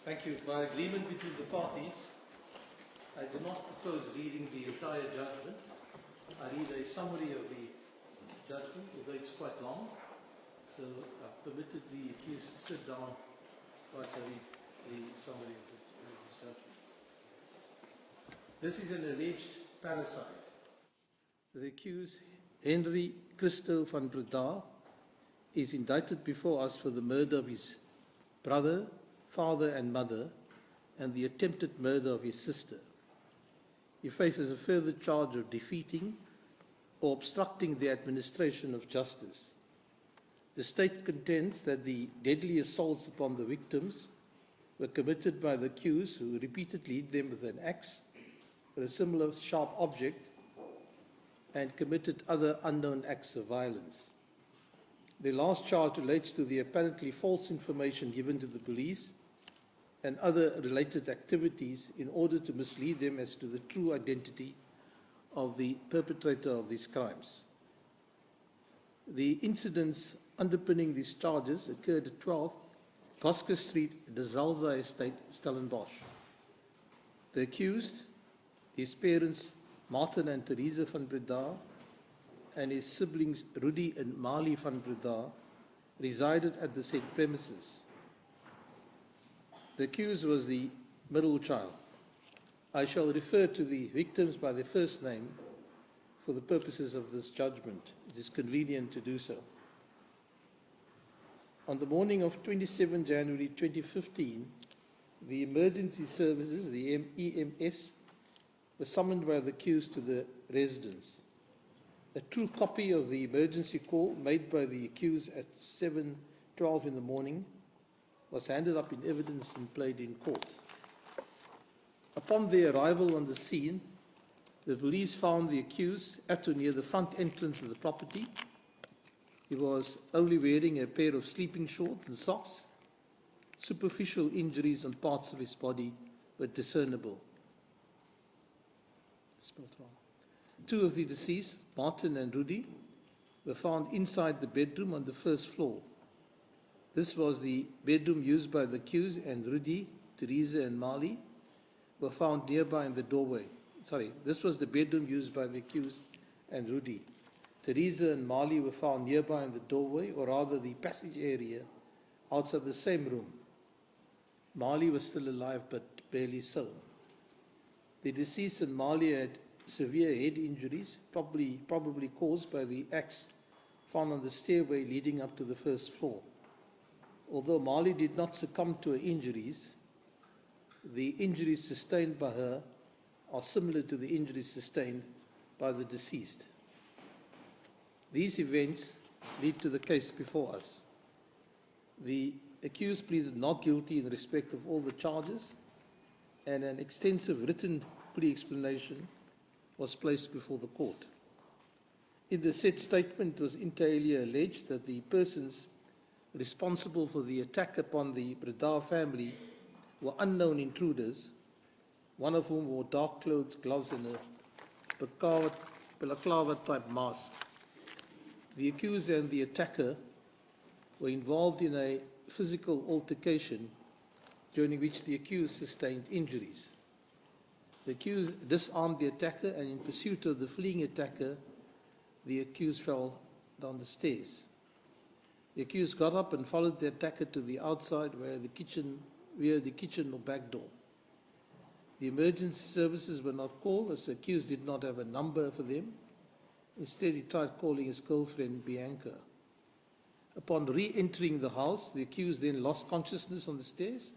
Thank you. By agreement between the parties, I do not propose reading the entire judgment. I read a summary of the judgment, although it's quite long. So I've permitted the accused to sit down whilst I read the summary of the judgment. This is an alleged parricide. The accused, Henry Christo van Breda, is indicted before us for the murder of his brother, father and mother, and the attempted murder of his sister. He faces a further charge of defeating or obstructing the administration of justice. The state contends that the deadly assaults upon the victims were committed by the accused, who repeatedly hit them with an axe or a similar sharp object and committed other unknown acts of violence. The last charge relates to the apparently false information given to the police and other related activities in order to mislead them as to the true identity of the perpetrator of these crimes. The incidents underpinning these charges occurred at 12 Gosker Street, Desai Estate, Stellenbosch. The accused, his parents Martin and Teresa van Breda, and his siblings Rudy and Mali van Breda, resided at the said premises. The accused was the middle child. I shall refer to the victims by their first name for the purposes of this judgment. It is convenient to do so. On the morning of 27 January 2015, the emergency services, the EMS, were summoned by the accused to the residence. A true copy of the emergency call made by the accused at 7:12 in the morning was handed up in evidence and played in court. Upon their arrival on the scene, the police found the accused at or near the front entrance of the property. He was only wearing a pair of sleeping shorts and socks. Superficial injuries on parts of his body were discernible. Spelled wrong. Two of the deceased, Martin and Rudy, were found inside the bedroom on the first floor. This was the bedroom used by the accused, and Rudy, Teresa and Mali were found nearby in the doorway. This was the bedroom used by the accused and Rudy. Teresa and Mali were found nearby in the doorway, or rather the passage area, outside the same room. Mali was still alive, but barely so. The deceased and Mali had severe head injuries, probably caused by the axe found on the stairway leading up to the first floor. Although Mali did not succumb to her injuries, the injuries sustained by her are similar to the injuries sustained by the deceased. These events lead to the case before us. The accused pleaded not guilty in respect of all the charges, and an extensive written plea explanation was placed before the court. In the said statement, it was inter alia alleged that the persons responsible for the attack upon the Breda family were unknown intruders, one of whom wore dark clothes, gloves, and a balaclava-type mask. The accused and the attacker were involved in a physical altercation during which the accused sustained injuries. The accused disarmed the attacker, and in pursuit of the fleeing attacker, the accused fell down the stairs. The accused got up and followed the attacker to the outside via the kitchen or back door. The emergency services were not called, as the accused did not have a number for them. Instead, he tried calling his girlfriend, Bianca. Upon re-entering the house, the accused then lost consciousness on the stairs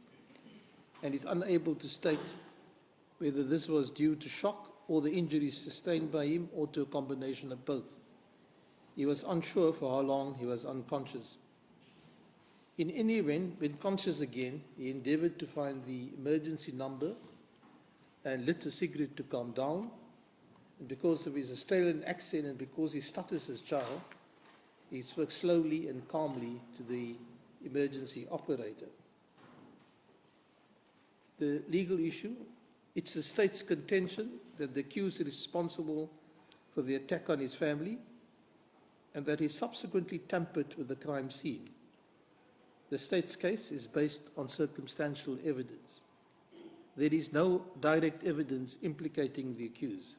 and is unable to state whether this was due to shock or the injuries sustained by him, or to a combination of both. He was unsure for how long he was unconscious. In any event, when conscious again, he endeavored to find the emergency number and lit a cigarette to calm down. And because of his Australian accent and because he stutters as a child, he spoke slowly and calmly to the emergency operator. The legal issue: it's the state's contention that the accused is responsible for the attack on his family and that he subsequently tampered with the crime scene. The state's case is based on circumstantial evidence. There is no direct evidence implicating the accused.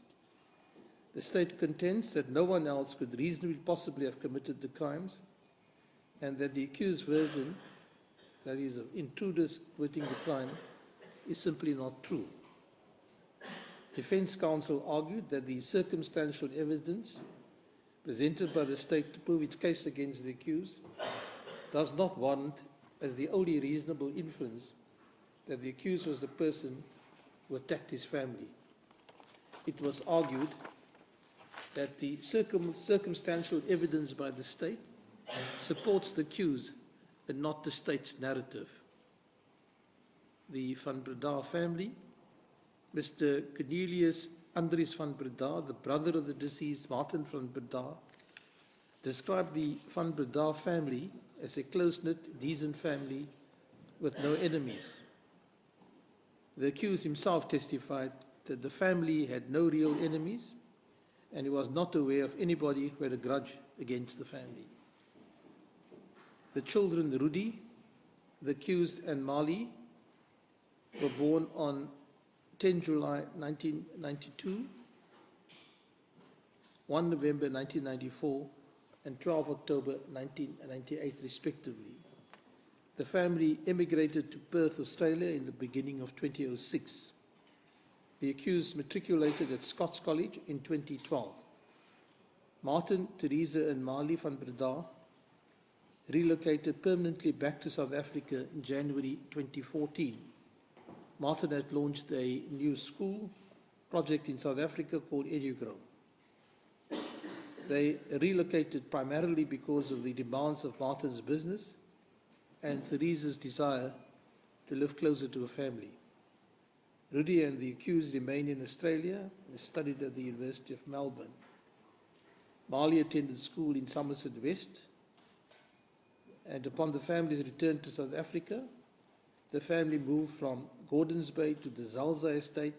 The state contends that no one else could reasonably possibly have committed the crimes, and that the accused version, that is, of intruders committing the crime, is simply not true. Defense counsel argued that the circumstantial evidence presented by the state to prove its case against the accused does not warrant as the only reasonable inference that the accused was the person who attacked his family. It was argued that the circumstantial evidence by the state supports the accused and not the state's narrative. The van Breda family, Mr. Cornelius Andries van Breda, the brother of the deceased Martin van Breda, described the van Breda family as a close-knit, decent family with no enemies. The accused himself testified that the family had no real enemies and he was not aware of anybody who had a grudge against the family. The children, Rudy, the accused, and Mali, were born on 10 July 1992, 1 November 1994, and 12 October 1998, respectively. The family emigrated to Perth, Australia in the beginning of 2006. The accused matriculated at Scots College in 2012. Martin, Teresa, and Mali van Breda relocated permanently back to South Africa in January 2014. Martin had launched a new school project in South Africa called EduGrow. They relocated primarily because of the demands of Martin's business and Theresa's desire to live closer to her family. Rudy and the accused remained in Australia and studied at the University of Melbourne. Mali attended school in Somerset West, and upon the family's return to South Africa, the family moved from Gordons Bay to the Desai estate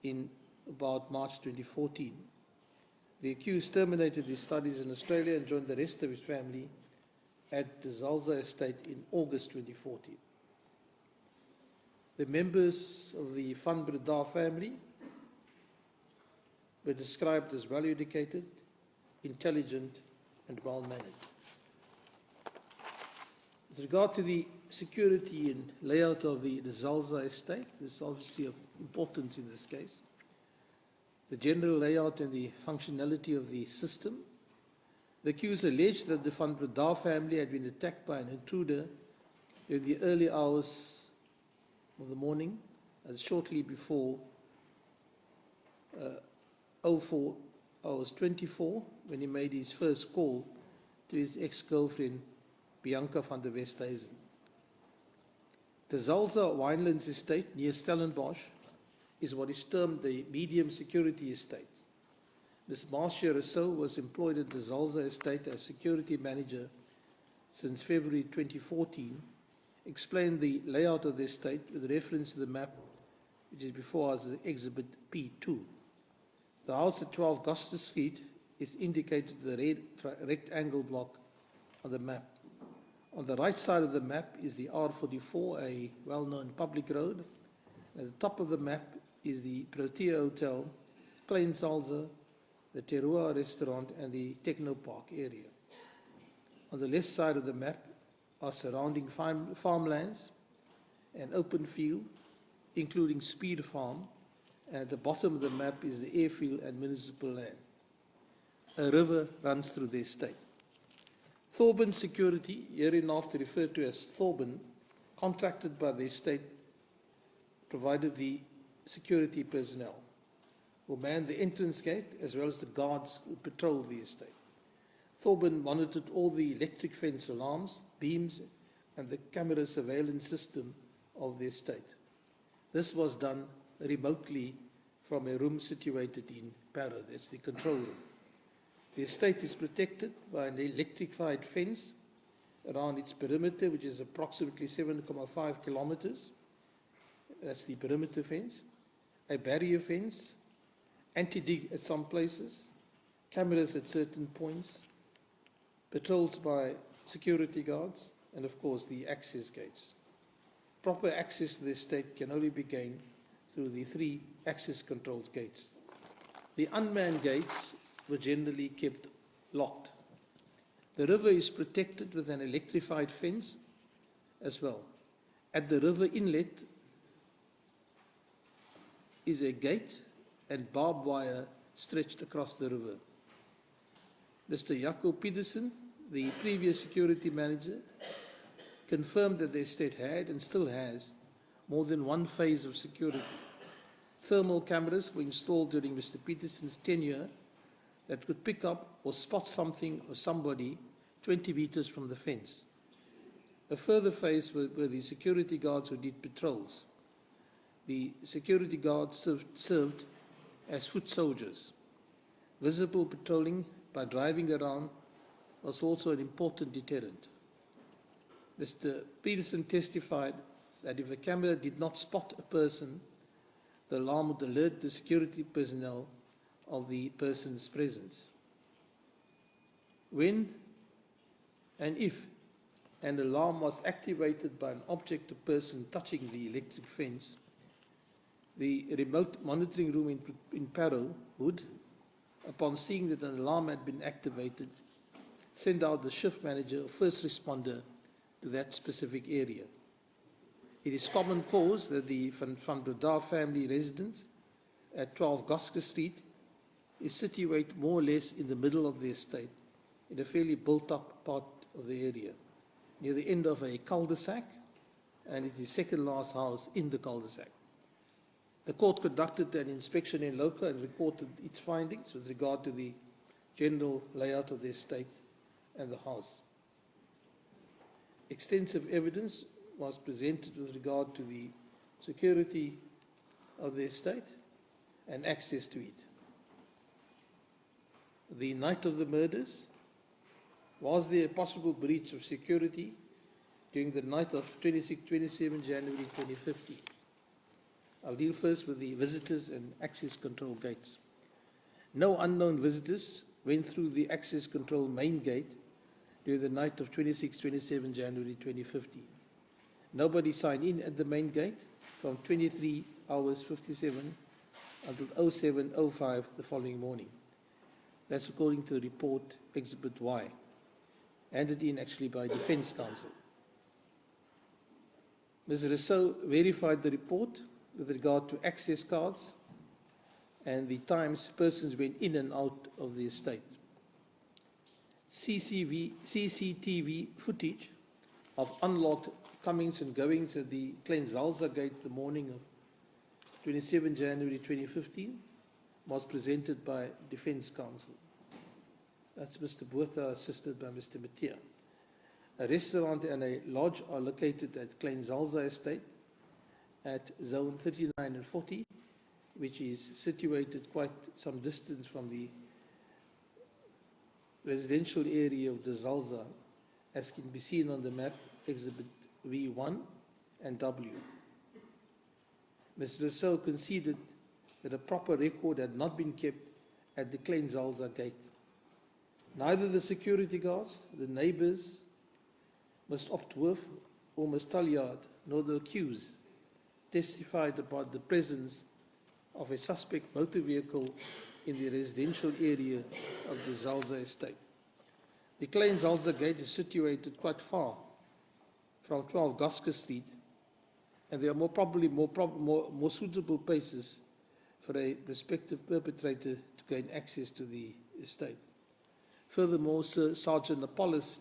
in about March 2014. The accused terminated his studies in Australia and joined the rest of his family at the Desai estate in August 2014. The members of the van Breda family were described as well-educated, intelligent, and well-mannered. With regard to the security and layout of the Desai estate, this is obviously of importance in this case. The general layout and the functionality of the system. The accused alleged that the van Breda family had been attacked by an intruder in the early hours of the morning, and shortly before 04 hours 24, when he made his first call to his ex-girlfriend, Bianca van der Westhuizen. The Zalza Winelands estate near Stellenbosch is what is termed the medium security estate. Ms. Marcia Rousseau was employed at the Zalza estate as security manager since February 2014, explained the layout of the estate with reference to the map, which is before us as Exhibit P2. The house at 12 Gustus Street is indicated with a red rectangle block on the map. On the right side of the map is the R44, a well-known public road. At the top of the map is the Protea Hotel, Klein Zalza, the Terroir restaurant, and the Techno Park area. On the left side of the map are surrounding farmlands, an open field, including Speed Farm, and at the bottom of the map is the airfield and municipal land. A river runs through the estate. Thorburn Security, hereinafter referred to as Thorburn, contracted by the estate, provided the security personnel who manned the entrance gate as well as the guards who patrolled the estate. Thorburn monitored all the electric fence alarms, beams, and the camera surveillance system of the estate. This was done remotely from a room situated in Para, that's the control room. The estate is protected by an electrified fence around its perimeter, which is approximately 7.5 kilometers. That's the perimeter fence. A barrier fence, anti-dig at some places, cameras at certain points, patrols by security guards, and of course the access gates. Proper access to the estate can only be gained through the 3 access controls gates. The unmanned gates were generally kept locked. The river is protected with an electrified fence as well. At the river inlet is a gate and barbed wire stretched across the river. Mr. Jaco Peterson, the previous security manager, confirmed that the estate had and still has more than one phase of security. Thermal cameras were installed during Mr. Peterson's tenure that could pick up or spot something or somebody 20 meters from the fence. A further phase were the security guards who did patrols. The security guards served as foot soldiers. Visible patrolling by driving around was also an important deterrent. Mr. Peterson testified that if a camera did not spot a person, the alarm would alert the security personnel of the person's presence. When and if an alarm was activated by an object or person touching the electric fence, the remote monitoring room in Parow would, upon seeing that an alarm had been activated, send out the shift manager or first responder to that specific area. It is common cause that the Van Breda family residence at 12 Gosker Street is situated more or less in the middle of the estate, in a fairly built-up part of the area, near the end of a cul-de-sac, and it is the second last house in the cul-de-sac. The court conducted an inspection in loco and recorded its findings with regard to the general layout of the estate and the house. Extensive evidence was presented with regard to the security of the estate and access to it. The night of the murders, was there a possible breach of security during the night of 27 January 2015? I'll deal first with the visitors and access control gates. No unknown visitors went through the access control main gate during the night of 27 January 2015. Nobody signed in at the main gate from 23 hours 57 until 07:05 the following morning. That's according to the report Exhibit Y, handed in actually by Defence Counsel. Ms. Rousseau verified the report with regard to access cards and the times persons went in and out of the estate. CCTV footage of unlocked comings and goings at the Kleinzalza gate the morning of 27 January 2015 was presented by Defence Counsel. That's Mr. Botha, assisted by Mr. Matia. A restaurant and a lodge are located at Kleinzalza estate at zone 39 and 40, which is situated quite some distance from the residential area of Desai, as can be seen on the map Exhibit V1 and W. Ms. Rousseau conceded that a proper record had not been kept at the Kleinzalza gate. Neither the security guards, the neighbours, Ms. Optwerf or Ms. Talliard, nor the accused testified about the presence of a suspect motor vehicle in the residential area of the Zalza estate. The Kleinzalza gate is situated quite far from 12 Gosker Street, and there are more suitable places for a prospective perpetrator to gain access to the estate. Furthermore, Sergeant Apollos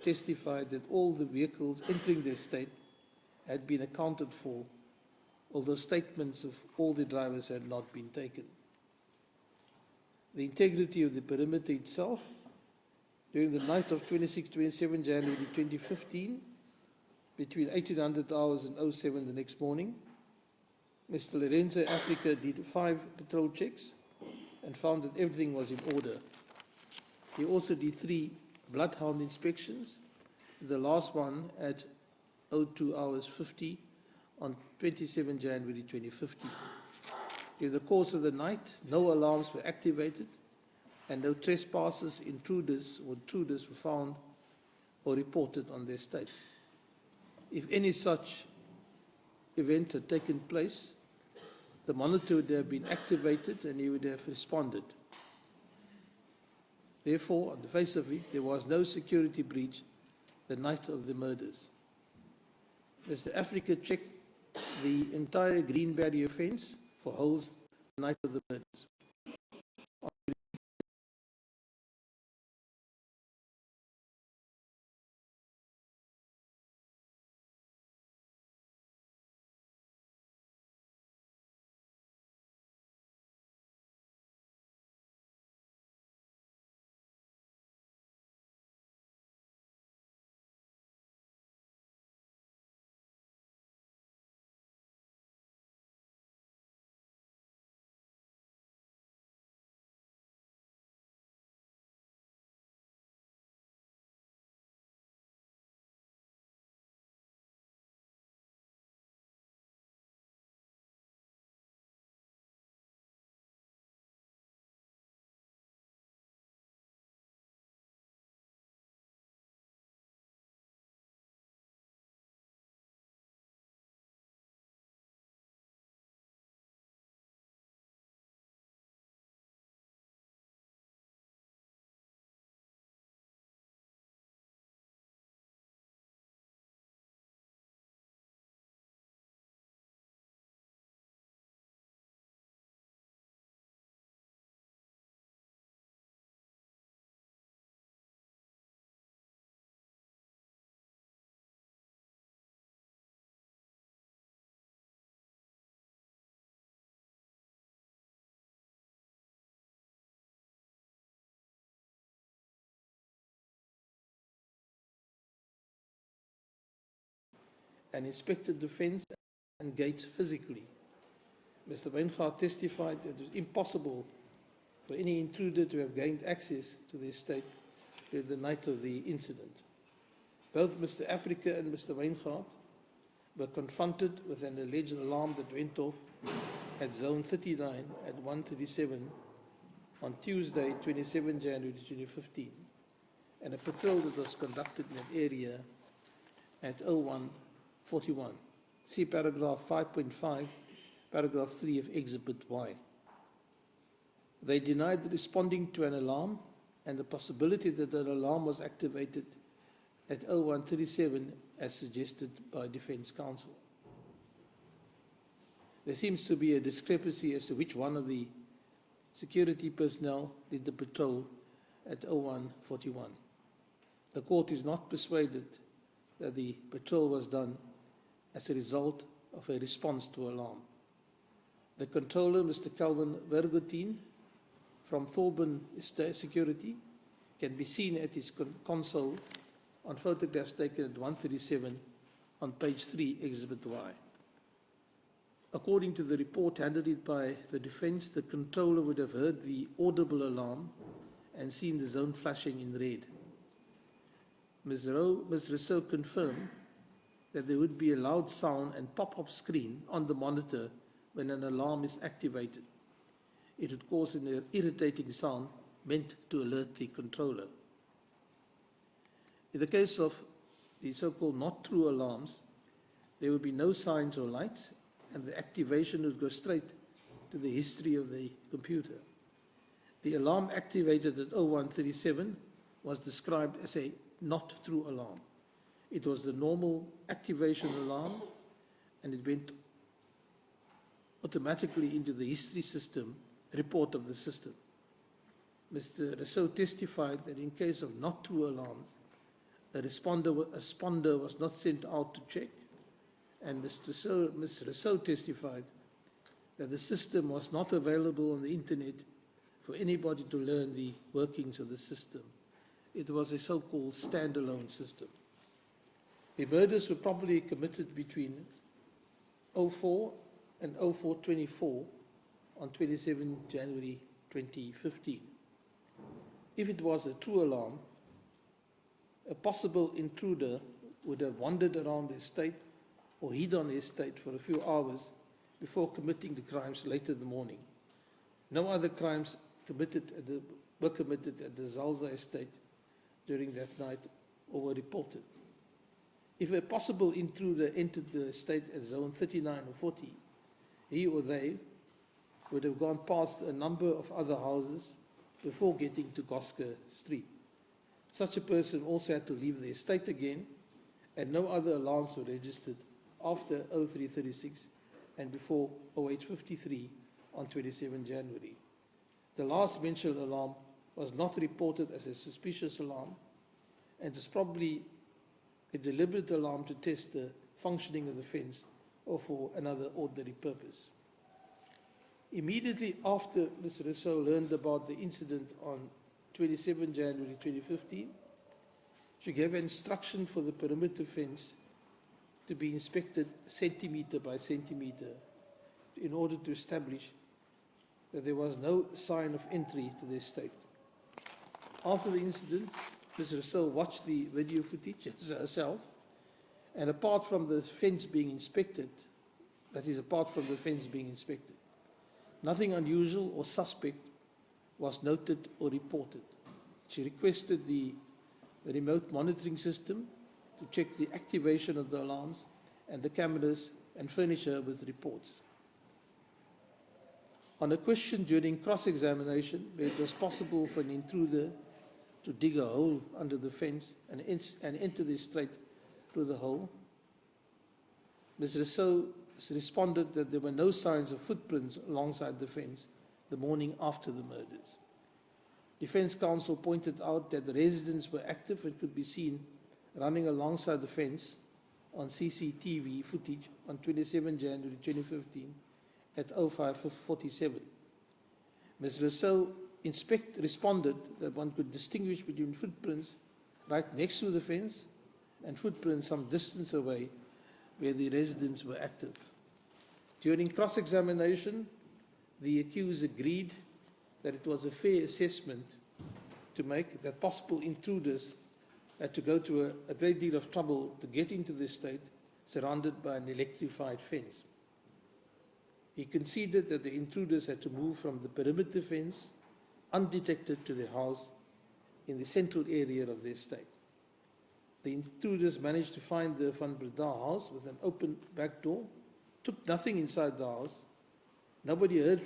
testified that all the vehicles entering the estate had been accounted for, although statements of all the drivers had not been taken. The integrity of the perimeter itself, during the night of 27 January 2015, between 1800 hours and 07 the next morning, Mr. Lorenzo Africa did 5 patrol checks and found that everything was in order. He also did 3 bloodhound inspections, the last one at 02 hours 50 on 27 January 2015. During the course of the night, no alarms were activated and no trespassers, intruders were found or reported on the estate. If any such event had taken place, the monitor would have been activated and he would have responded. Therefore, on the face of it, there was no security breach the night of the murders. Mr. Africa checked the entire green barrier fence for holes the night of the murders. And inspected the fence and gates physically. Mr. Weingaard testified that it was impossible for any intruder to have gained access to the estate during the night of the incident. Both Mr. Africa and Mr. Weingaard were confronted with an alleged alarm that went off at Zone 39 at 1:37 on Tuesday, 27 January 2015, and a patrol that was conducted in that area at 01:41. See paragraph 5.5, paragraph 3 of Exhibit Y. They denied responding to an alarm and the possibility that an alarm was activated at 01:37 as suggested by Defence Counsel. There seems to be a discrepancy as to which one of the security personnel did the patrol at 01:41. The court is not persuaded that the patrol was done as a result of a response to alarm. The controller, Mr. Calvin Vergotin, from Thorburn Security, can be seen at his console on photographs taken at 1:37 on page 3, Exhibit Y. According to the report handed in by the defence, the controller would have heard the audible alarm and seen the zone flashing in red. Ms. Rousseau confirmed that there would be a loud sound and pop-up screen on the monitor when an alarm is activated. It would cause an irritating sound meant to alert the controller. In the case of the so-called not true alarms, there would be no signs or lights, and the activation would go straight to the history of the computer. The alarm activated at 01:37 was described as a not true alarm. It was the normal activation alarm, and it went automatically into the history system, report of the system. Mr. Rousseau testified that in case of not true alarms, a responder was not sent out to check, and Ms. Rousseau testified that the system was not available on the internet for anybody to learn the workings of the system. It was a so-called standalone system. The murders were probably committed between 04 and 04:24 on 27 January 2015. If it was a true alarm, a possible intruder would have wandered around the estate or hid on the estate for a few hours before committing the crimes later in the morning. No other crimes were committed at the Zalza estate during that night or were reported. If a possible intruder entered the estate at zone 39 or 40, he or they would have gone past a number of other houses before getting to Gosker Street. Such a person also had to leave the estate again, and no other alarms were registered after 0336 and before 0853 on 27 January. The last mentioned alarm was not reported as a suspicious alarm, and is probably a deliberate alarm to test the functioning of the fence or for another ordinary purpose. Immediately after Ms. Rousseau learned about the incident on 27 January 2015, she gave instruction for the perimeter fence to be inspected centimeter by centimeter in order to establish that there was no sign of entry to the estate. After the incident, Ms. Rousseau watched the video footage herself, and apart from the fence being inspected, nothing unusual or suspect was noted or reported. She requested the remote monitoring system to check the activation of the alarms and the cameras and furnish her with reports. On a question during cross-examination where it was possible for an intruder to dig a hole under the fence and enter the estate through the hole, Ms. Rousseau responded that there were no signs of footprints alongside the fence the morning after the murders. Defense counsel pointed out that the residents were active and could be seen running alongside the fence on CCTV footage on 27 January 2015 at 05:47. Ms. Rousseau responded that one could distinguish between footprints right next to the fence and footprints some distance away where the residents were active. During cross-examination, the accused agreed that it was a fair assessment to make that possible intruders had to go to a great deal of trouble to get into the estate surrounded by an electrified fence. He conceded that the intruders had to move from the perimeter fence undetected to their house in the central area of the estate. The intruders managed to find the Van Breda house with an open back door, took nothing inside the house. Nobody heard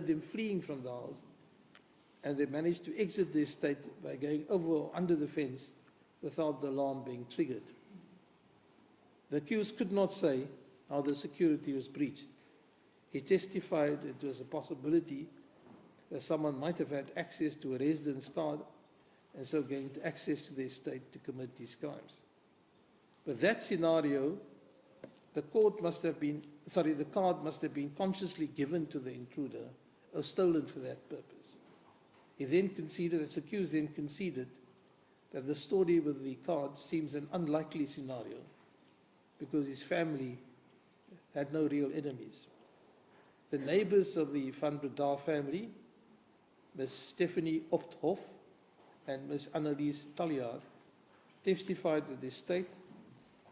them fleeing from the house, and they managed to exit the estate by going over or under the fence without the alarm being triggered. The accused could not say how the security was breached. He testified that there was a possibility that someone might have had access to a residence card and so gained access to the estate to commit these crimes. With that scenario, the card must have been consciously given to the intruder or stolen for that purpose. He then conceded, as accused then conceded, that the story with the card seems an unlikely scenario because his family had no real enemies. The neighbors of the Van Breda family, Ms. Stephanie Opthoff and Ms. Annelies Taljaard, testified that the estate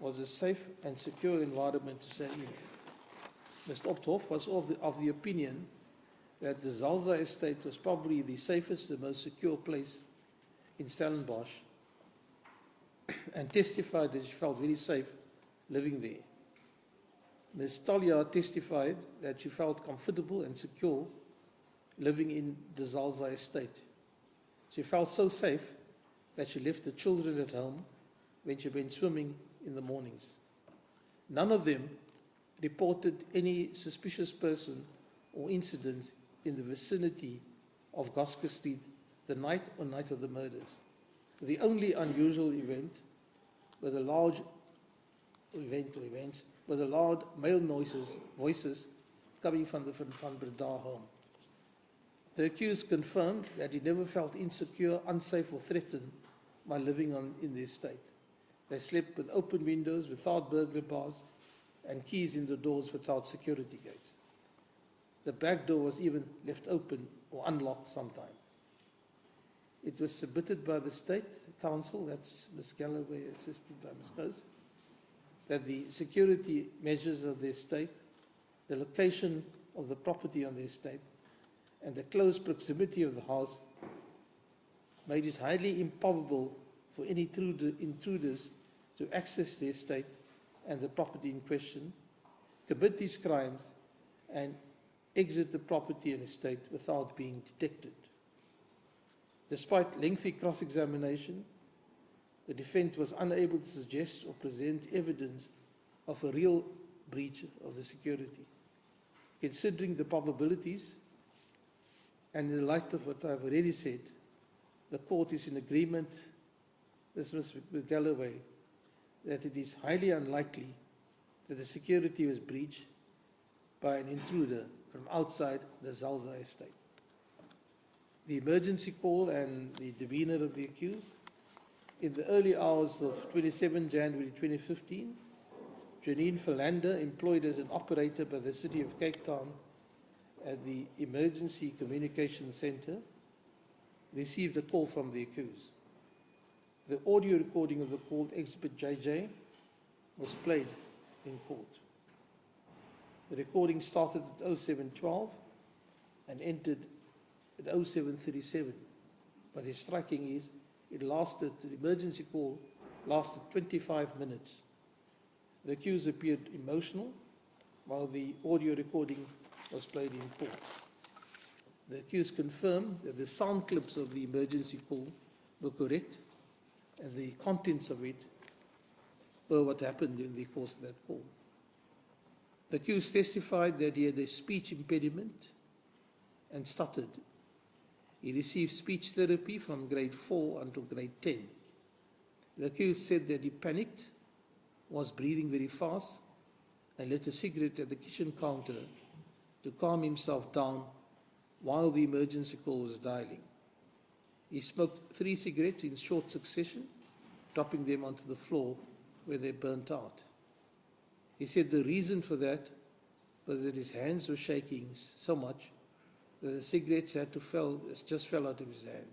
was a safe and secure environment to stay in. Ms. Opthoff was of the opinion that the Desai estate was probably the safest and most secure place in Stellenbosch, and testified that she felt very safe living there. Ms. Taljaard testified that she felt comfortable and secure living in the Desai estate. She felt so safe that she left the children at home when she went swimming in the mornings. None of them reported any suspicious person or incidents in the vicinity of Gosker Street the night of the murders. The only unusual event were the loud male voices coming from the Van Breda home. The accused confirmed that he never felt insecure, unsafe or threatened while living in the estate. They slept with open windows, without burglar bars, and keys in the doors without security gates. The back door was even left open or unlocked sometimes. It was submitted by the State Council, that's Ms. Galloway, assisted by Ms. Coase, that the security measures of the estate, the location of the property on the estate, and the close proximity of the house made it highly improbable for any intruders to access the estate and the property in question, commit these crimes, and exit the property and estate without being detected. Despite lengthy cross-examination, the defendant was unable to suggest or present evidence of a real breach of the security. Considering the probabilities, and in the light of what I've already said, the court is in agreement, this was with Galloway, that it is highly unlikely that the security was breached by an intruder from outside the Zalza estate. The emergency call and the demeanor of the accused. In the early hours of 27 January 2015, Janine Philander, employed as an operator by the City of Cape Town at the Emergency Communications Centre, received a call from the accused. The audio recording of the call, Exhibit JJ, was played in court. The recording started at 07:12 and ended at 07:37. What is striking is the emergency call lasted 25 minutes. The accused appeared emotional while the audio recording was played in court. The accused confirmed that the sound clips of the emergency call were correct and the contents of it were what happened in the course of that call. The accused testified that he had a speech impediment and stuttered. He received speech therapy from grade 4 until grade 10. The accused said that he panicked, was breathing very fast, and lit a cigarette at the kitchen counter to calm himself down while the emergency call was dialing. He smoked 3 cigarettes in short succession, dropping them onto the floor where they burnt out. He said the reason for that was that his hands were shaking so much that the cigarettes just fell out of his hand.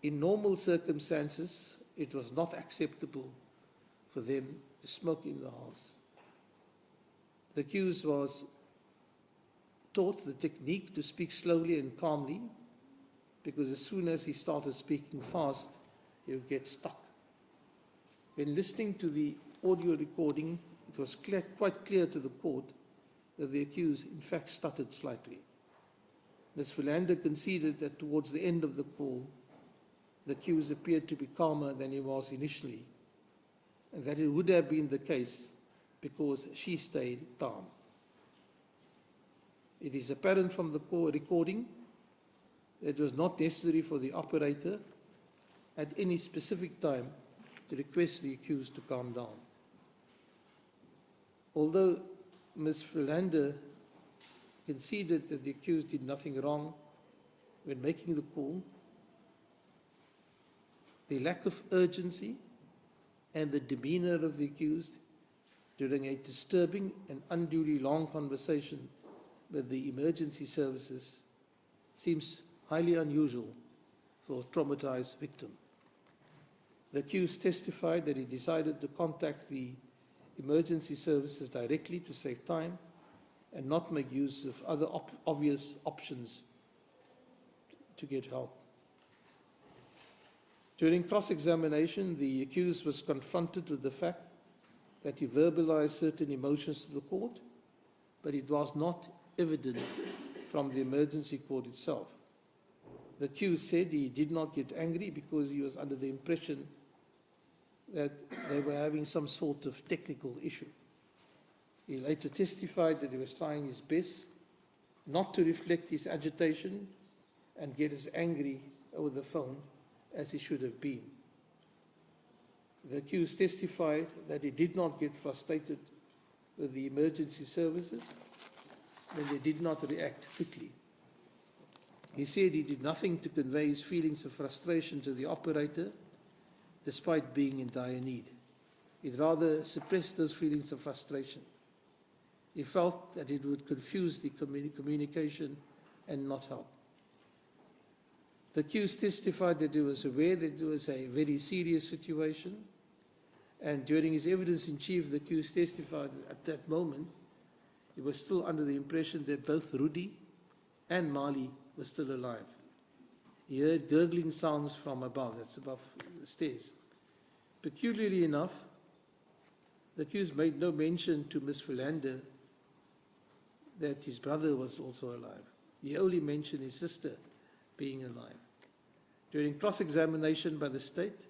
In normal circumstances, it was not acceptable for them to smoke in the house. The accused was taught the technique to speak slowly and calmly, because as soon as he started speaking fast, he would get stuck. When listening to the audio recording, it was quite clear to the court that the accused in fact stuttered slightly. Ms. Philander conceded that towards the end of the call, the accused appeared to be calmer than he was initially, and that it would have been the case because she stayed calm. It is apparent from the recording that it was not necessary for the operator at any specific time to request the accused to calm down. Although Ms. Philander conceded that the accused did nothing wrong when making the call, the lack of urgency and the demeanor of the accused during a disturbing and unduly long conversation with the emergency services seems highly unusual for a traumatized victim. The accused testified that he decided to contact the emergency services directly to save time and not make use of other obvious options to get help. During cross-examination, the accused was confronted with the fact that he verbalized certain emotions to the court, but it was not evident from the emergency court itself. The accused said he did not get angry because he was under the impression that they were having some sort of technical issue. He later testified that he was trying his best not to reflect his agitation and get as angry over the phone as he should have been. The accused testified that he did not get frustrated with the emergency services when they did not react quickly. He said he did nothing to convey his feelings of frustration to the operator despite being in dire need. He'd rather suppress those feelings of frustration. He felt that it would confuse the communication and not help. The accused testified that he was aware that it was a very serious situation, and during his evidence in chief, the accused testified that at that moment he was still under the impression that both Rudy and Mali were still alive. He heard gurgling sounds from above, that's above the stairs. Peculiarly enough, the accused made no mention to Miss Philander that his brother was also alive. He only mentioned his sister being alive. During cross-examination by the state,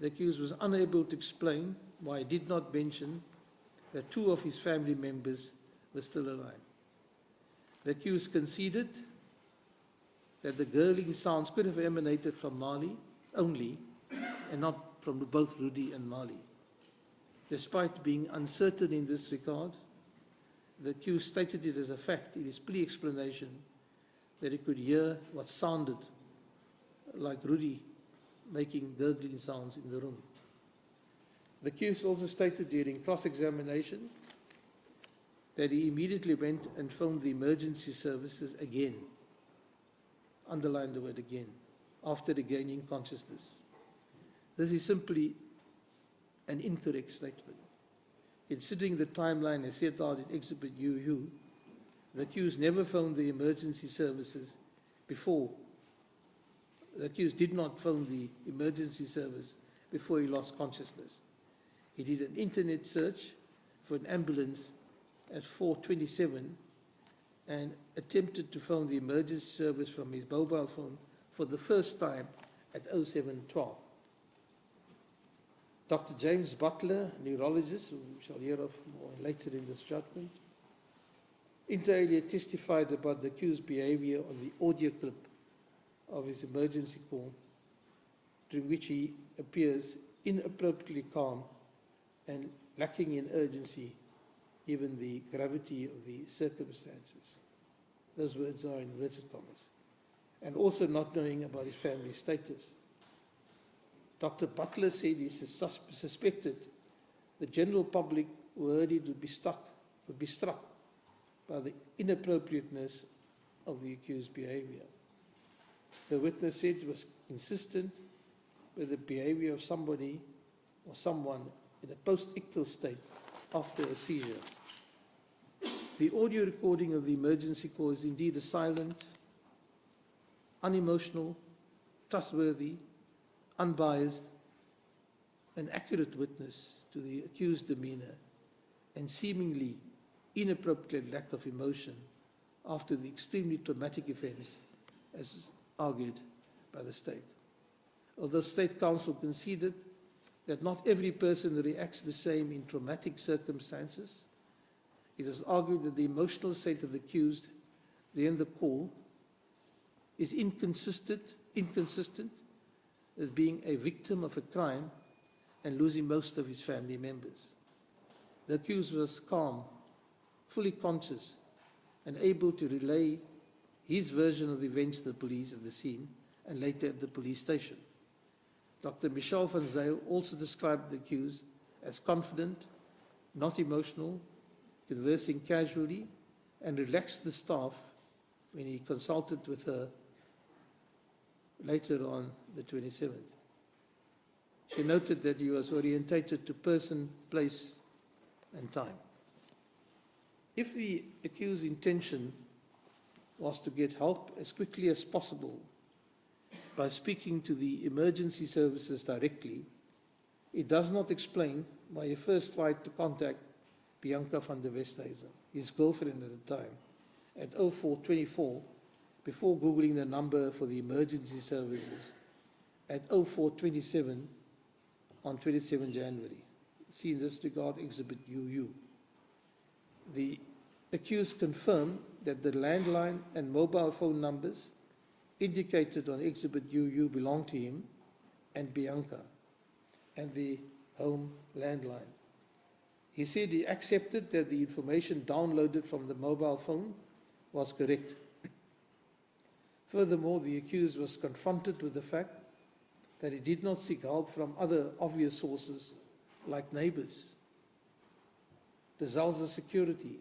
the accused was unable to explain why he did not mention that two of his family members were still alive. The accused conceded that the gurgling sounds could have emanated from Marley only and not from both Rudy and Marley. Despite being uncertain in this regard, the accused stated it as a fact in his plea explanation that he could hear what sounded like Rudy making gurgling sounds in the room. The accused also stated during cross-examination that he immediately went and phoned the emergency services again, underline the word again, after regaining consciousness. This is simply an incorrect statement. Considering the timeline as set out in Exhibit UU, the accused never phoned the emergency services before. The accused did not phone the emergency service before he lost consciousness. He did an internet search for an ambulance at 4:27 and attempted to phone the emergency service from his mobile phone for the first time at 07:12. Dr. James Butler, neurologist, who we shall hear of more later in this judgment, inter alia testified about the accused's behavior on the audio clip of his emergency call, during which he appears inappropriately calm and lacking in urgency given the gravity of the circumstances. Those words are in inverted commas. And also not knowing about his family status. Dr. Butler said he suspected the general public who heard it would be struck by the inappropriateness of the accused's behavior. The witness said it was consistent with the behavior of somebody or someone in a post-ictal state after a seizure. The audio recording of the emergency call is indeed a silent, unemotional, trustworthy, unbiased, and accurate witness to the accused's demeanor and seemingly inappropriate lack of emotion after the extremely traumatic events, as argued by the state. Although State Counsel conceded that not every person reacts the same in traumatic circumstances, it was argued that the emotional state of the accused during the call is inconsistent as being a victim of a crime and losing most of his family members. The accused was calm, fully conscious, and able to relay his version of events to the police at the scene and later at the police station. Dr. Michel van Zyl also described the accused as confident, not emotional, conversing casually, and relaxed the staff when he consulted with her later on the 27th. She noted that he was orientated to person, place, and time. If the accused's intention was to get help as quickly as possible by speaking to the emergency services directly, it does not explain why he first tried to contact Bianca van der Westhuizen, his girlfriend at the time, at 04:24, before Googling the number for the emergency services at 04:27 on 27 January. See in this regard Exhibit UU. The accused confirmed that the landline and mobile phone numbers indicated on Exhibit UU belonged to him and Bianca, and the home landline. He said he accepted that the information downloaded from the mobile phone was correct. Furthermore, the accused was confronted with the fact that he did not seek help from other obvious sources like neighbors, Desai security,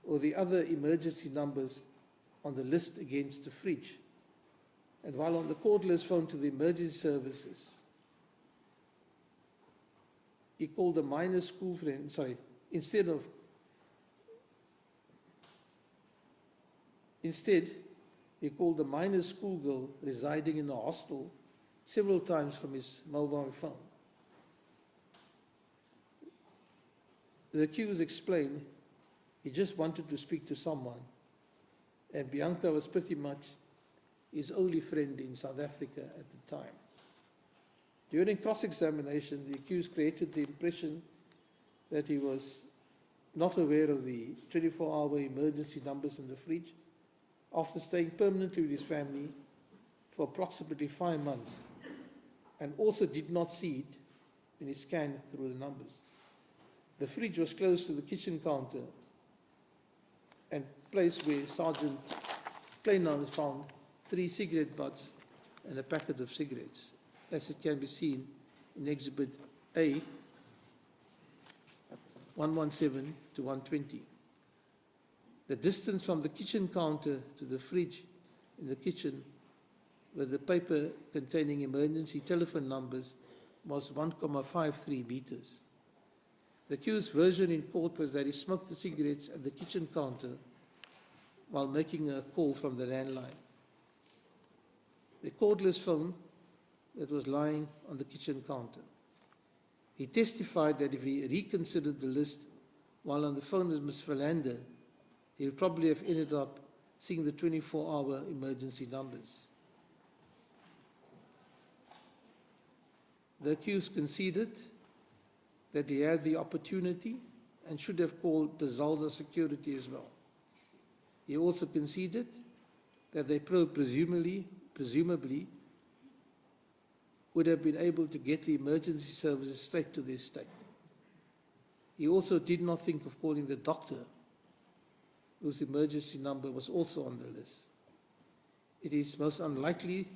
or the other emergency numbers on the list against the fridge. And while on the cordless phone to the emergency services, he called a minor school friend, instead He called a minor schoolgirl residing in a hostel several times from his mobile phone. The accused explained he just wanted to speak to someone, and Bianca was pretty much his only friend in South Africa at the time. During cross-examination, the accused created the impression that he was not aware of the 24-hour emergency numbers in the fridge after staying permanently with his family for approximately 5 months, and also did not see it when he scanned through the numbers. The fridge was close to the kitchen counter and place where Sergeant Kleinans found 3 cigarette butts and a packet of cigarettes, as it can be seen in Exhibit A, 117 to 120. The distance from the kitchen counter to the fridge in the kitchen with the paper containing emergency telephone numbers was 1.53 meters. The accused's version in court was that he smoked the cigarettes at the kitchen counter while making a call from the landline. The cordless phone that was lying on the kitchen counter. He testified that if he reconsidered the list while on the phone with Ms. Philander, he would probably have ended up seeing the 24-hour emergency numbers. The accused conceded that he had the opportunity and should have called Desai security as well. He also conceded that they presumably would have been able to get the emergency services straight to their estate. He also did not think of calling the doctor, whose emergency number was also on the list. It is most unlikely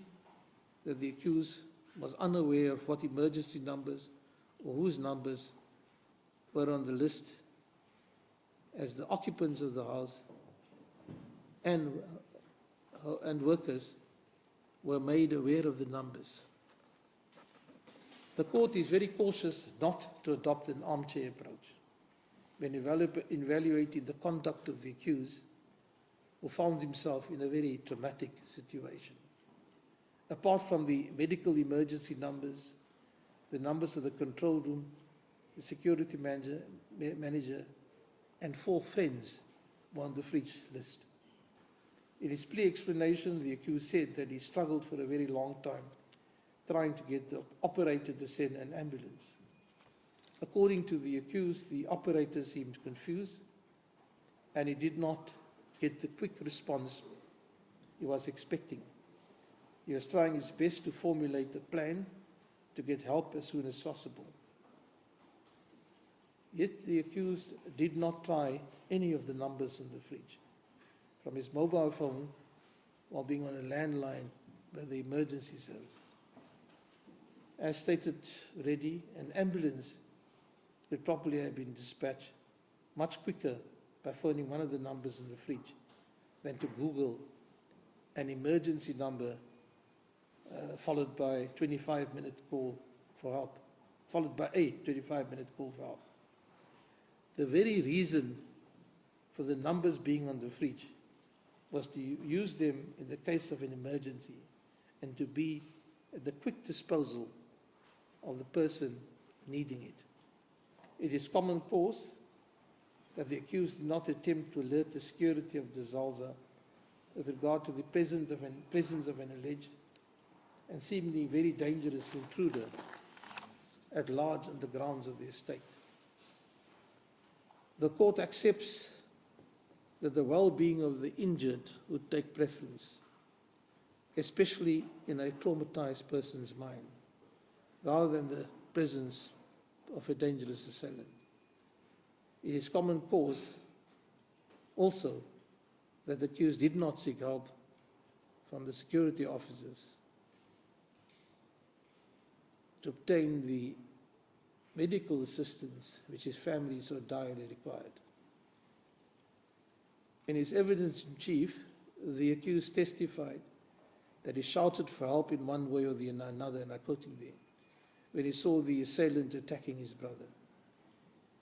that the accused was unaware of what emergency numbers or whose numbers were on the list, as the occupants of the house and workers were made aware of the numbers. The court is very cautious not to adopt an armchair approach when evaluating the conduct of the accused, who found himself in a very traumatic situation. Apart from the medical emergency numbers, the numbers of the control room, the security manager, and 4 friends were on the fridge list. In his plea explanation, the accused said that he struggled for a very long time trying to get the operator to send an ambulance. According to the accused, the operator seemed confused and he did not get the quick response he was expecting. He was trying his best to formulate a plan to get help as soon as possible. Yet the accused did not try any of the numbers in the fridge, from his mobile phone while being on a landline by the emergency service. As stated already, an ambulance could probably have been dispatched much quicker by phoning one of the numbers in the fridge than to Google an emergency number followed by a 25-minute call for help, followed by a 25-minute call for help. The very reason for the numbers being on the fridge was to use them in the case of an emergency and to be at the quick disposal of the person needing it. It is common cause that the accused did not attempt to alert the security of Desai with regard to the presence of an alleged and seemingly very dangerous intruder at large on the grounds of the estate. The court accepts that the well-being of the injured would take preference, especially in a traumatized person's mind, rather than the presence of a dangerous assailant. It is common cause also that the accused did not seek help from the security officers to obtain the medical assistance which his family so direly required. In his evidence in chief, the accused testified that he shouted for help in one way or the another, and I'm quoting there, when he saw the assailant attacking his brother.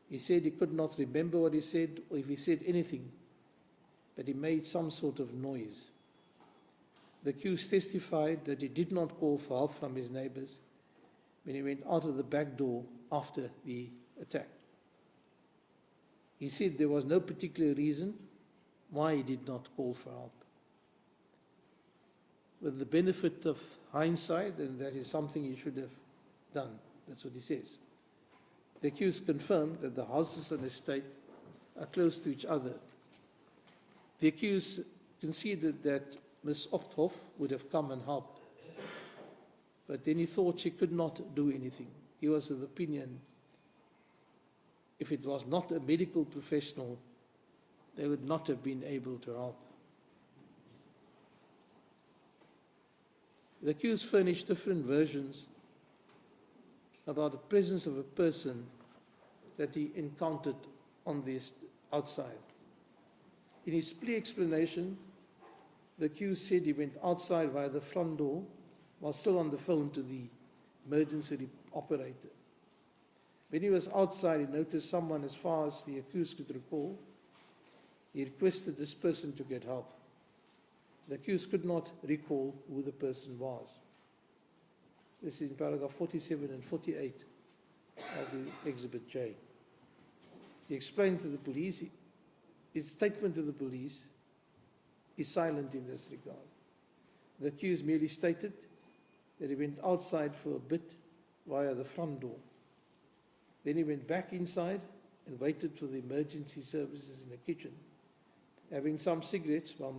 He said he could not remember what he said or if he said anything, but he made some sort of noise. The accused testified that he did not call for help from his neighbors when he went out of the back door after the attack. He said there was no particular reason why he did not call for help. With the benefit of hindsight, and that is something he should have done. That's what he says. The accused confirmed that the houses on the estate are close to each other. The accused conceded that Ms. Opthoff would have come and helped, but then he thought she could not do anything. He was of the opinion if it was not a medical professional, they would not have been able to help. The accused furnished different versions about the presence of a person that he encountered on this outside. In his plea explanation, the accused said he went outside via the front door while still on the phone to the emergency operator. When he was outside, he noticed someone as far as the accused could recall. He requested this person to get help. The accused could not recall who the person was. This is in paragraph 47 and 48 of the Exhibit J. He explained to the police, his statement to the police is silent in this regard. The accused merely stated that he went outside for a bit via the front door. Then he went back inside and waited for the emergency services in the kitchen, having some cigarettes while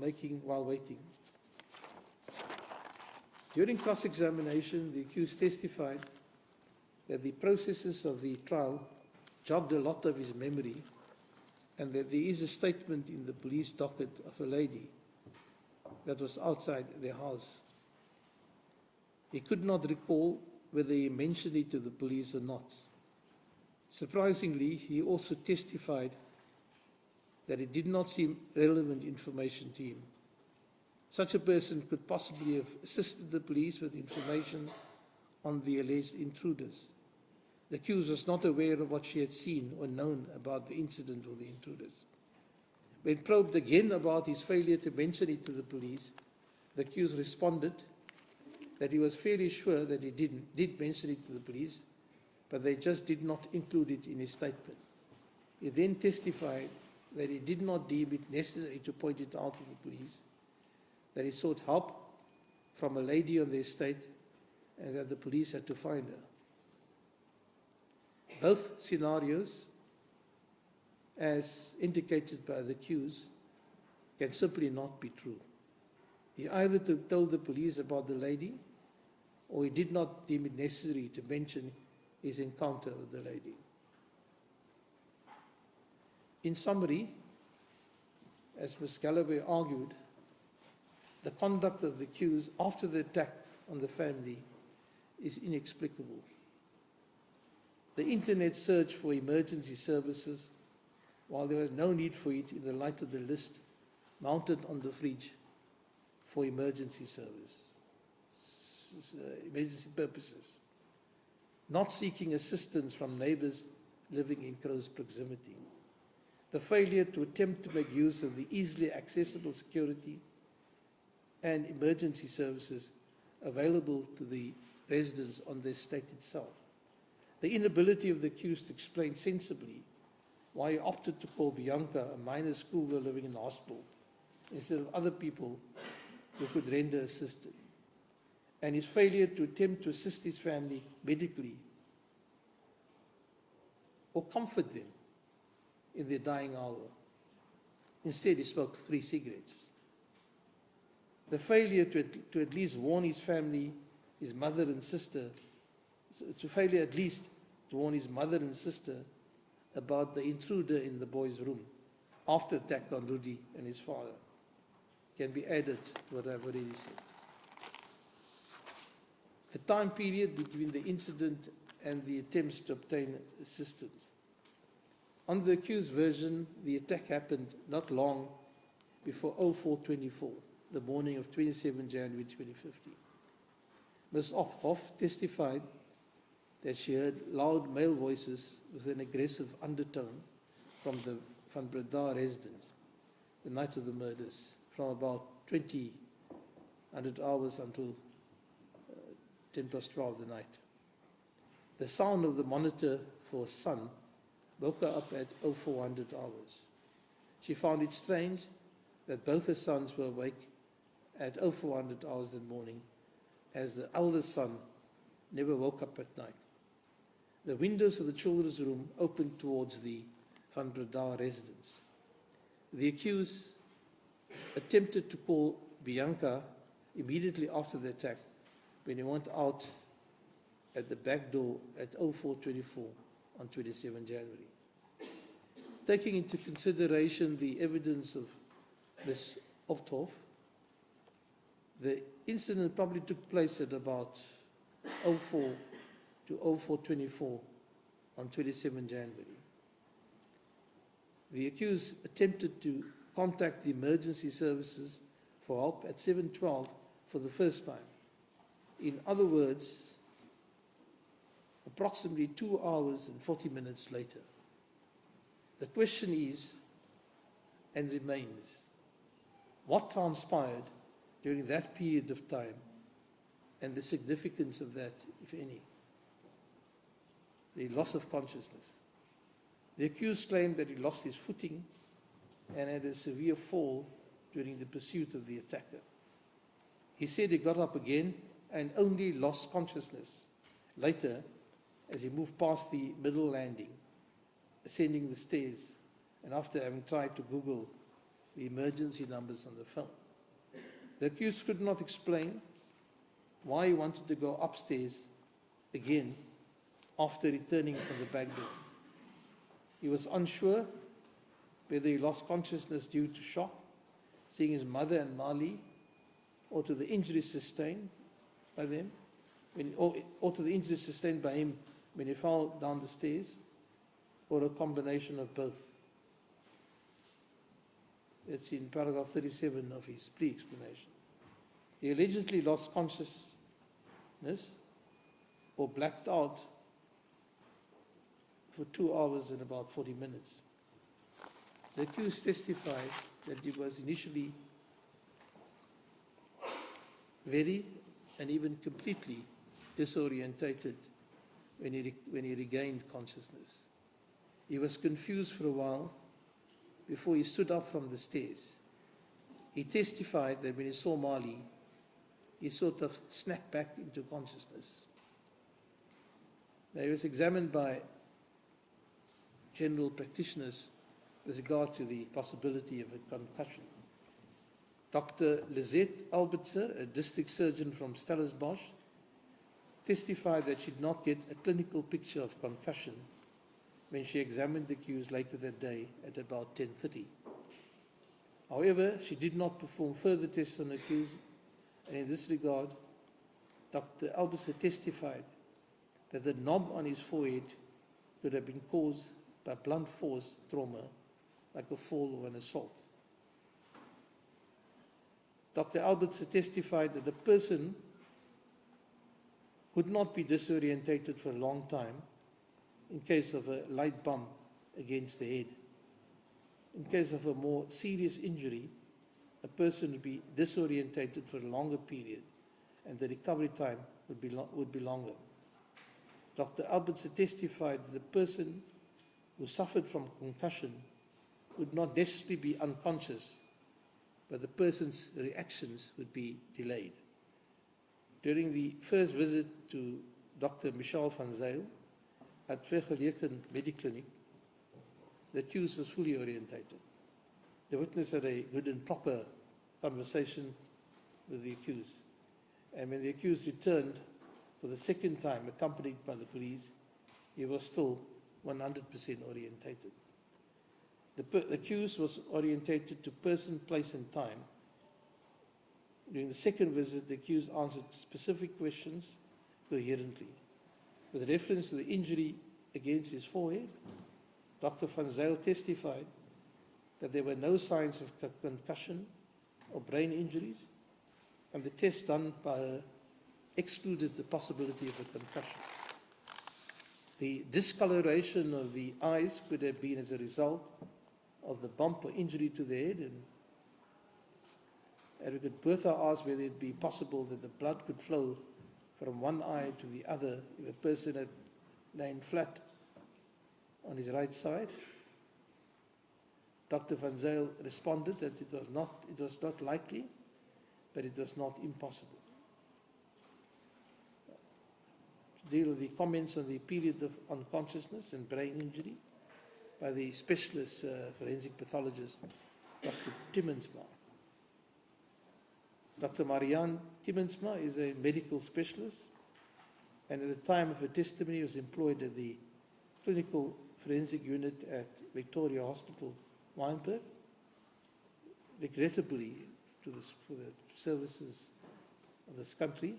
waiting. During cross-examination, the accused testified that the processes of the trial jogged a lot of his memory, and that there is a statement in the police docket of a lady that was outside their house. He could not recall whether he mentioned it to the police or not. Surprisingly, he also testified that it did not seem relevant information to him. Such a person could possibly have assisted the police with information on the alleged intruders. The accused was not aware of what she had seen or known about the incident or the intruders. When probed again about his failure to mention it to the police, the accused responded that he was fairly sure that he did mention it to the police, but they just did not include it in his statement. He then testified that he did not deem it necessary to point it out to the police, that he sought help from a lady on the estate, and that the police had to find her. Both scenarios, as indicated by the accused, can simply not be true. He either told the police about the lady, or he did not deem it necessary to mention his encounter with the lady. In summary, as Ms. Galloway argued, the conduct of the accused after the attack on the family is inexplicable. The internet search for emergency services, while there was no need for it in the light of the list mounted on the fridge for emergency emergency purposes. Not seeking assistance from neighbors living in close proximity. The failure to attempt to make use of the easily accessible security and emergency services available to the residents on the estate itself. The inability of the accused to explain sensibly why he opted to call Bianca, a minor schoolgirl living in the hospital, instead of other people who could render assistance. And his failure to attempt to assist his family medically or comfort them in their dying hour. Instead, he smoked 3 cigarettes. The failure to at least warn his family, his mother and sister, about the intruder in the boy's room after the attack on Rudy and his father can be added to what I've already said. The time period between the incident and the attempts to obtain assistance. On the accused version, the attack happened not long before 0424, the morning of 27 January 2015. Ms. Ophoff testified that she heard loud male voices with an aggressive undertone from the Van Breda residence the night of the murders from about 20 100 hours until 10 past 12 the night. The sound of the monitor for sun woke her up at 0400 hours. She found it strange that both her sons were awake at 0400 hours that morning, as the eldest son never woke up at night. The windows of the children's room opened towards the Van Breda residence. The accused attempted to call Bianca immediately after the attack when he went out at the back door at 0424 on 27 January. Taking into consideration the evidence of Ms. Opthoff, the incident probably took place at about 04 to 0424 on 27 January. The accused attempted to contact the emergency services for help at 7:12 for the first time. In other words, approximately 2 hours and 40 minutes later. The question is, and remains, what transpired during that period of time and the significance of that, if any? The loss of consciousness. The accused claimed that he lost his footing and had a severe fall during the pursuit of the attacker. He said he got up again and only lost consciousness later as he moved past the middle landing, ascending the stairs, and after having tried to Google the emergency numbers on the phone. The accused could not explain why he wanted to go upstairs again after returning from the back door. He was unsure whether he lost consciousness due to shock, seeing his mother and Mali, or to the injuries sustained by them, or to the injuries sustained by him when he fell down the stairs, or a combination of both. It's in paragraph 37 of his plea explanation. He allegedly lost consciousness or blacked out for 2 hours and about 40 minutes. The accused testified that he was initially very and even completely disorientated when he regained consciousness. He was confused for a while before he stood up from the stairs. He testified that when he saw Mali, he sort of snapped back into consciousness. Now, he was examined by general practitioners with regard to the possibility of a concussion. Dr. Lizette Albertser, a district surgeon from Stellenbosch, testified that she did not get a clinical picture of concussion when she examined the accused later that day at about 10:30. However, she did not perform further tests on the accused, and in this regard, Dr. Albertser testified that the knob on his forehead could have been caused by blunt force trauma, like a fall or an assault. Dr. Albertser testified that the person would not be disorientated for a long time in case of a light bump against the head. In case of a more serious injury, a person would be disorientated for a longer period and the recovery time would be longer. Dr. Albertser testified that the person who suffered from concussion would not necessarily be unconscious, but the person's reactions would be delayed. During the first visit to Dr. Michel van Zyl at Vergeleken Mediclinic, the accused was fully orientated. The witness had a good and proper conversation with the accused. And when the accused returned for the second time, accompanied by the police, he was still 100% orientated. The accused was orientated to person, place, and time. During the second visit, the accused answered specific questions coherently. With reference to the injury against his forehead, Dr. van Zyl testified that there were no signs of concussion or brain injuries, and the test done by her excluded the possibility of a concussion. The discoloration of the eyes could have been as a result of the bump or injury to the head, and Advocate Bertha asked whether it be possible that the blood could flow from one eye to the other if a person had lain flat on his right side. Dr. Van Zyl responded that it was not likely, but it was not impossible. To deal with the comments on the period of unconsciousness and brain injury by the specialist forensic pathologist, Dr. Timmensma. Dr. Marianne Timmensma is a medical specialist, and at the time of her testimony was employed at the clinical forensic unit at Victoria Hospital, Wynberg. Regrettably, for the services of this country,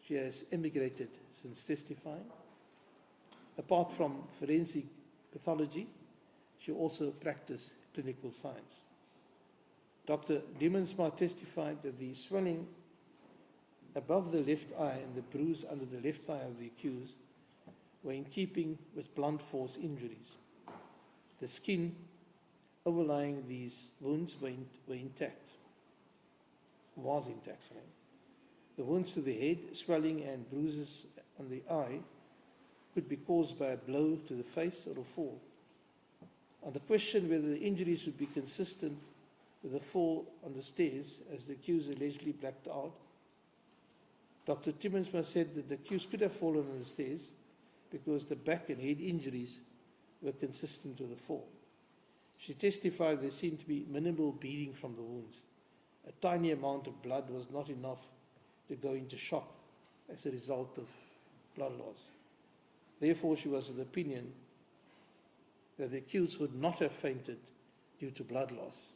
she has emigrated since testifying. Apart from forensic pathology, she also practiced clinical science. Dr. Demensma testified that the swelling above the left eye and the bruise under the left eye of the accused were in keeping with blunt force injuries. The skin overlying these wounds were intact. Was intact, sorry. The wounds to the head, swelling and bruises on the eye could be caused by a blow to the face or a fall. On the question whether the injuries would be consistent with a fall on the stairs, as the accused allegedly blacked out, Dr. Timmensma said that the accused could have fallen on the stairs because the back and head injuries were consistent with the fall. She testified there seemed to be minimal bleeding from the wounds. A tiny amount of blood was not enough to go into shock as a result of blood loss. Therefore, she was of the opinion that the accused would not have fainted due to blood loss.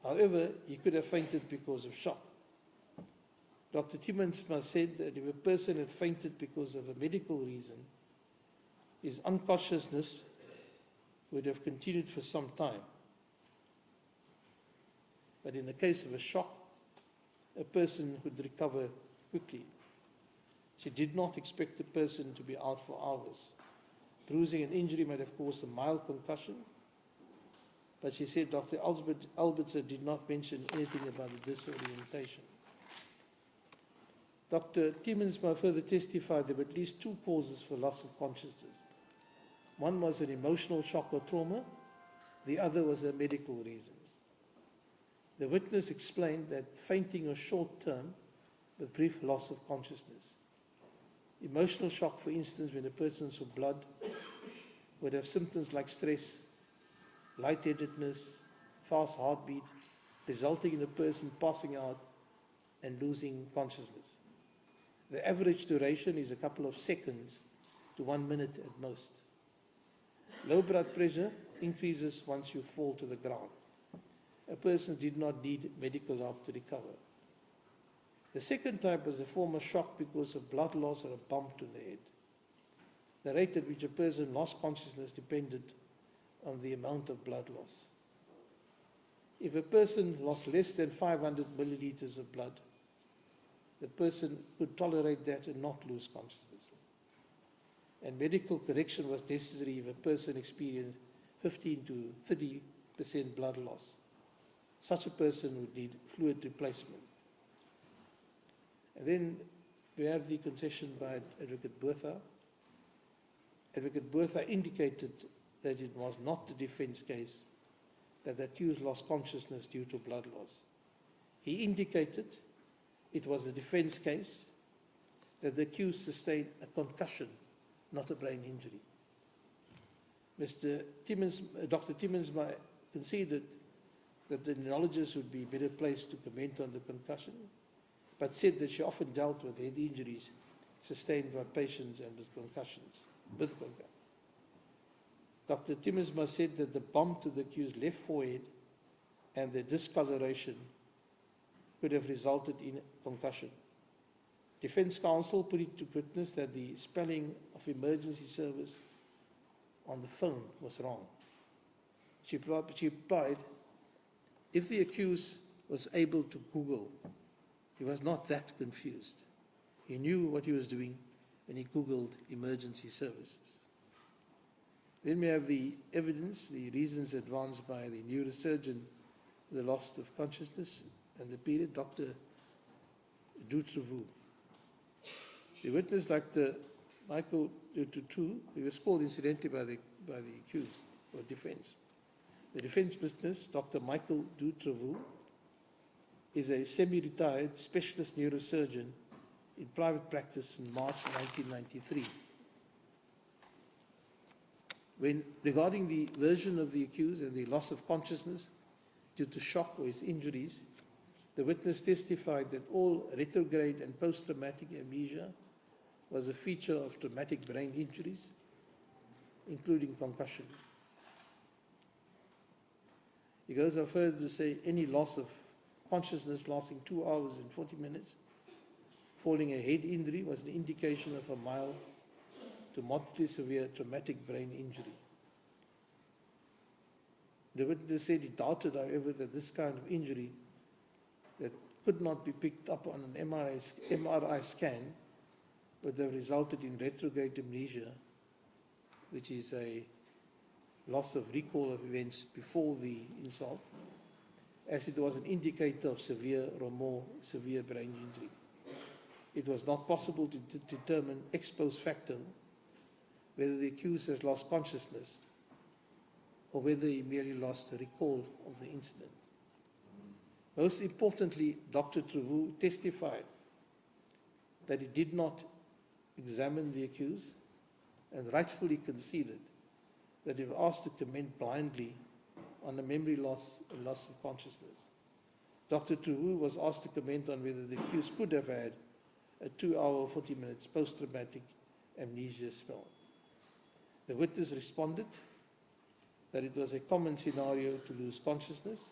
However, he could have fainted because of shock. Dr. Timmensma said that if a person had fainted because of a medical reason, his unconsciousness would have continued for some time. But in the case of a shock, a person would recover quickly. She did not expect the person to be out for hours. Bruising and injury might have caused a mild concussion, but she said Dr. Albertser did not mention anything about the disorientation. Dr. Timmensma further testified there were at least two causes for loss of consciousness. One was an emotional shock or trauma, the other was a medical reason. The witness explained that fainting was short-term with brief loss of consciousness. Emotional shock, for instance, when a person saw blood, would have symptoms like stress, lightheadedness, fast heartbeat, resulting in a person passing out and losing consciousness. The average duration is a couple of seconds to 1 minute at most. Low blood pressure increases once you fall to the ground. A person did not need medical help to recover. The second type was a form of shock because of blood loss or a bump to the head. The rate at which a person lost consciousness depended on the amount of blood loss. If a person lost less than 500 milliliters of blood, the person could tolerate that and not lose consciousness. And medical correction was necessary if a person experienced 15 to 30% blood loss. Such a person would need fluid replacement. And then we have the concession by Advocate Bertha. Advocate Bertha indicated that it was not the defense case that the accused lost consciousness due to blood loss. He indicated it was a defense case that the accused sustained a concussion, not a brain injury. Dr. Timmensma conceded that the neurologist would be better placed to comment on the concussion, but said that she often dealt with head injuries sustained by patients and with concussions. Dr. Timmensma said that the bump to the accused's left forehead and the discoloration could have resulted in concussion. Defense counsel put it to witness that the spelling of emergency service on the phone was wrong. She replied, if the accused was able to Google, he was not that confused. He knew what he was doing when he Googled emergency services. Then we have the evidence, the reasons advanced by the neurosurgeon for the loss of consciousness and the period, Dr. Dutroux. The witness, Dr. Michael Dutroux, he was called incidentally by the accused or defense. The defense witness, Dr. Michael Dutroux, is a semi-retired specialist neurosurgeon in private practice in March 1993. When regarding the version of the accused and the loss of consciousness due to shock or his injuries, the witness testified that all retrograde and post-traumatic amnesia was a feature of traumatic brain injuries, including concussion. He goes on further to say any loss of consciousness lasting 2 hours and 40 minutes, following a head injury, was an indication of a mild to moderately severe traumatic brain injury. The witness said he doubted, however, that this kind of injury that could not be picked up on an MRI scan would have resulted in retrograde amnesia, which is a loss of recall of events before the insult, as it was an indicator of severe or more severe brain injury. It was not possible to determine ex post facto whether the accused has lost consciousness or whether he merely lost the recall of the incident. Most importantly, Dr. Trevoux testified that he did not examine the accused and rightfully conceded that he was asked to comment blindly on a memory loss and loss of consciousness. Dr. Trevoux was asked to comment on whether the accused could have had a 2 hour, 40 minutes post-traumatic amnesia spell. The witness responded that it was a common scenario to lose consciousness,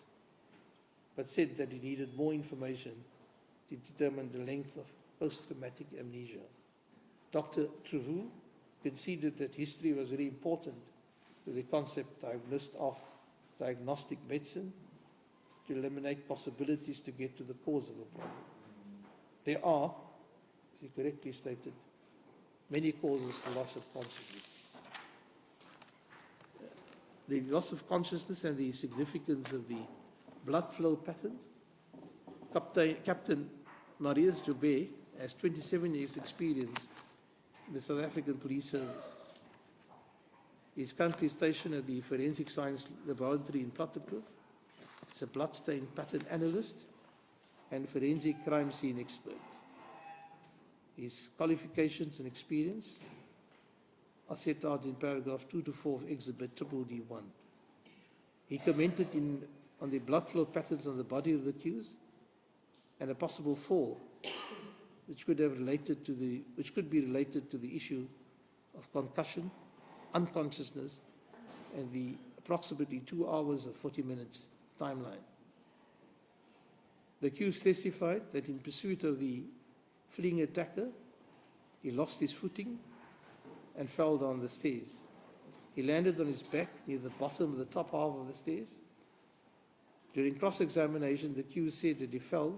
but said that he needed more information to determine the length of post-traumatic amnesia. Dr. Trevoux conceded that history was very important to the concept of diagnostic medicine to eliminate possibilities to get to the cause of a problem. There are, as he correctly stated, many causes for loss of consciousness. The loss of consciousness and the significance of the blood flow patterns. Captain Marius Joubert has 27 years' experience in the South African Police Service. He is currently stationed at the Forensic Science Laboratory in Plattekloof. He's a bloodstain pattern analyst and forensic crime scene expert. His qualifications and experience are set out in paragraph 2 to 4 of Exhibit D1. He commented on the blood flow patterns on the body of the accused and a possible fall, which could be related to the issue of concussion, unconsciousness, and the approximately 2 hours of 40 minutes timeline. The accused testified that in pursuit of the fleeing attacker, he lost his footing and fell down the stairs. He landed on his back near the bottom of the top half of the stairs. During cross-examination, the accused said that he fell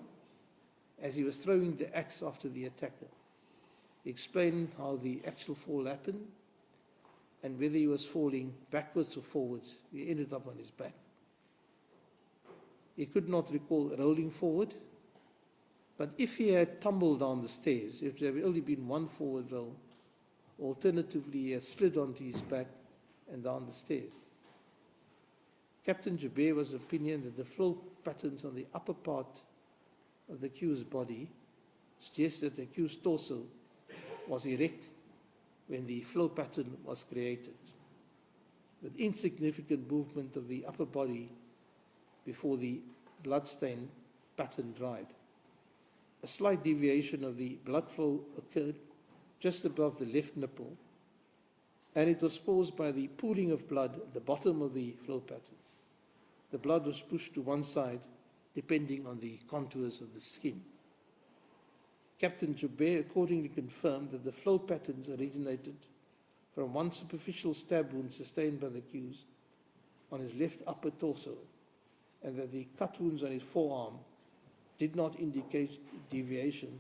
as he was throwing the axe after the attacker. He explained how the actual fall happened and whether he was falling backwards or forwards. He ended up on his back. He could not recall rolling forward, but if he had tumbled down the stairs, if there had only been one forward roll, alternatively he had slid onto his back and down the stairs. Captain Joubert was of opinion that the flow patterns on the upper part of the accused's body suggest that the accused's torso was erect when the flow pattern was created, with insignificant movement of the upper body before the bloodstain pattern dried. A slight deviation of the blood flow occurred just above the left nipple, and it was caused by the pooling of blood at the bottom of the flow pattern. The blood was pushed to one side depending on the contours of the skin. Captain Joubert accordingly confirmed that the flow patterns originated from one superficial stab wound sustained by the accused on his left upper torso, and that the cut wounds on his forearm did not indicate deviation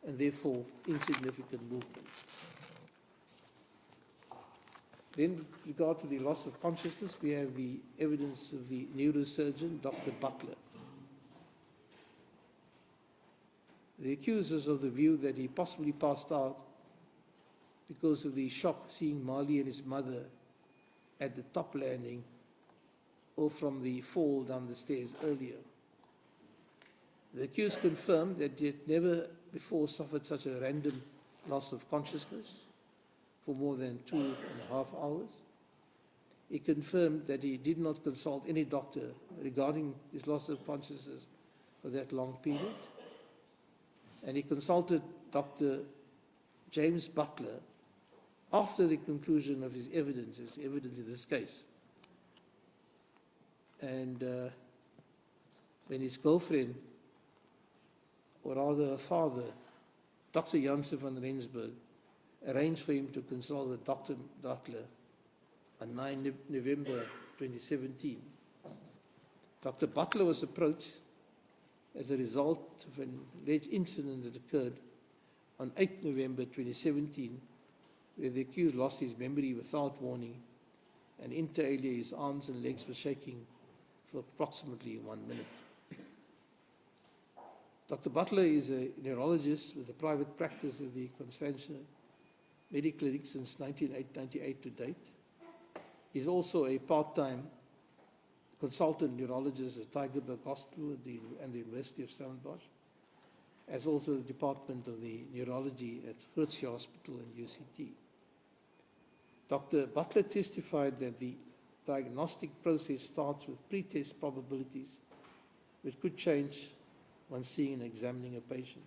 and therefore insignificant movement. Then, with regard to the loss of consciousness, we have the evidence of the neurosurgeon, Dr. Butler. The accused is of the view that he possibly passed out because of the shock seeing Marley and his mother at the top landing or from the fall down the stairs earlier. The accused confirmed that he had never before suffered such a random loss of consciousness for more than 2.5 hours. He confirmed that he did not consult any doctor regarding his loss of consciousness for that long period. And he consulted Dr. James Butler after the conclusion of his evidence in this case. And when his girlfriend, or rather her father, Dr. Janssen van Rensburg, arranged for him to consult with Dr. Butler on 9 November 2017. Dr. Butler was approached as a result of an alleged incident that occurred on 8 November 2017, where the accused lost his memory without warning, and inter alia his arms and legs were shaking for approximately 1 minute. Dr. Butler is a neurologist with a private practice at the Constantia Medical Clinic since 1998 to date. He's also a part-time consultant neurologist at Tygerberg Hospital and the University of Stellenbosch, as also the Department of the Neurology at Hershey Hospital and UCT. Dr. Butler testified that the diagnostic process starts with pre-test probabilities, which could change when seeing and examining a patient.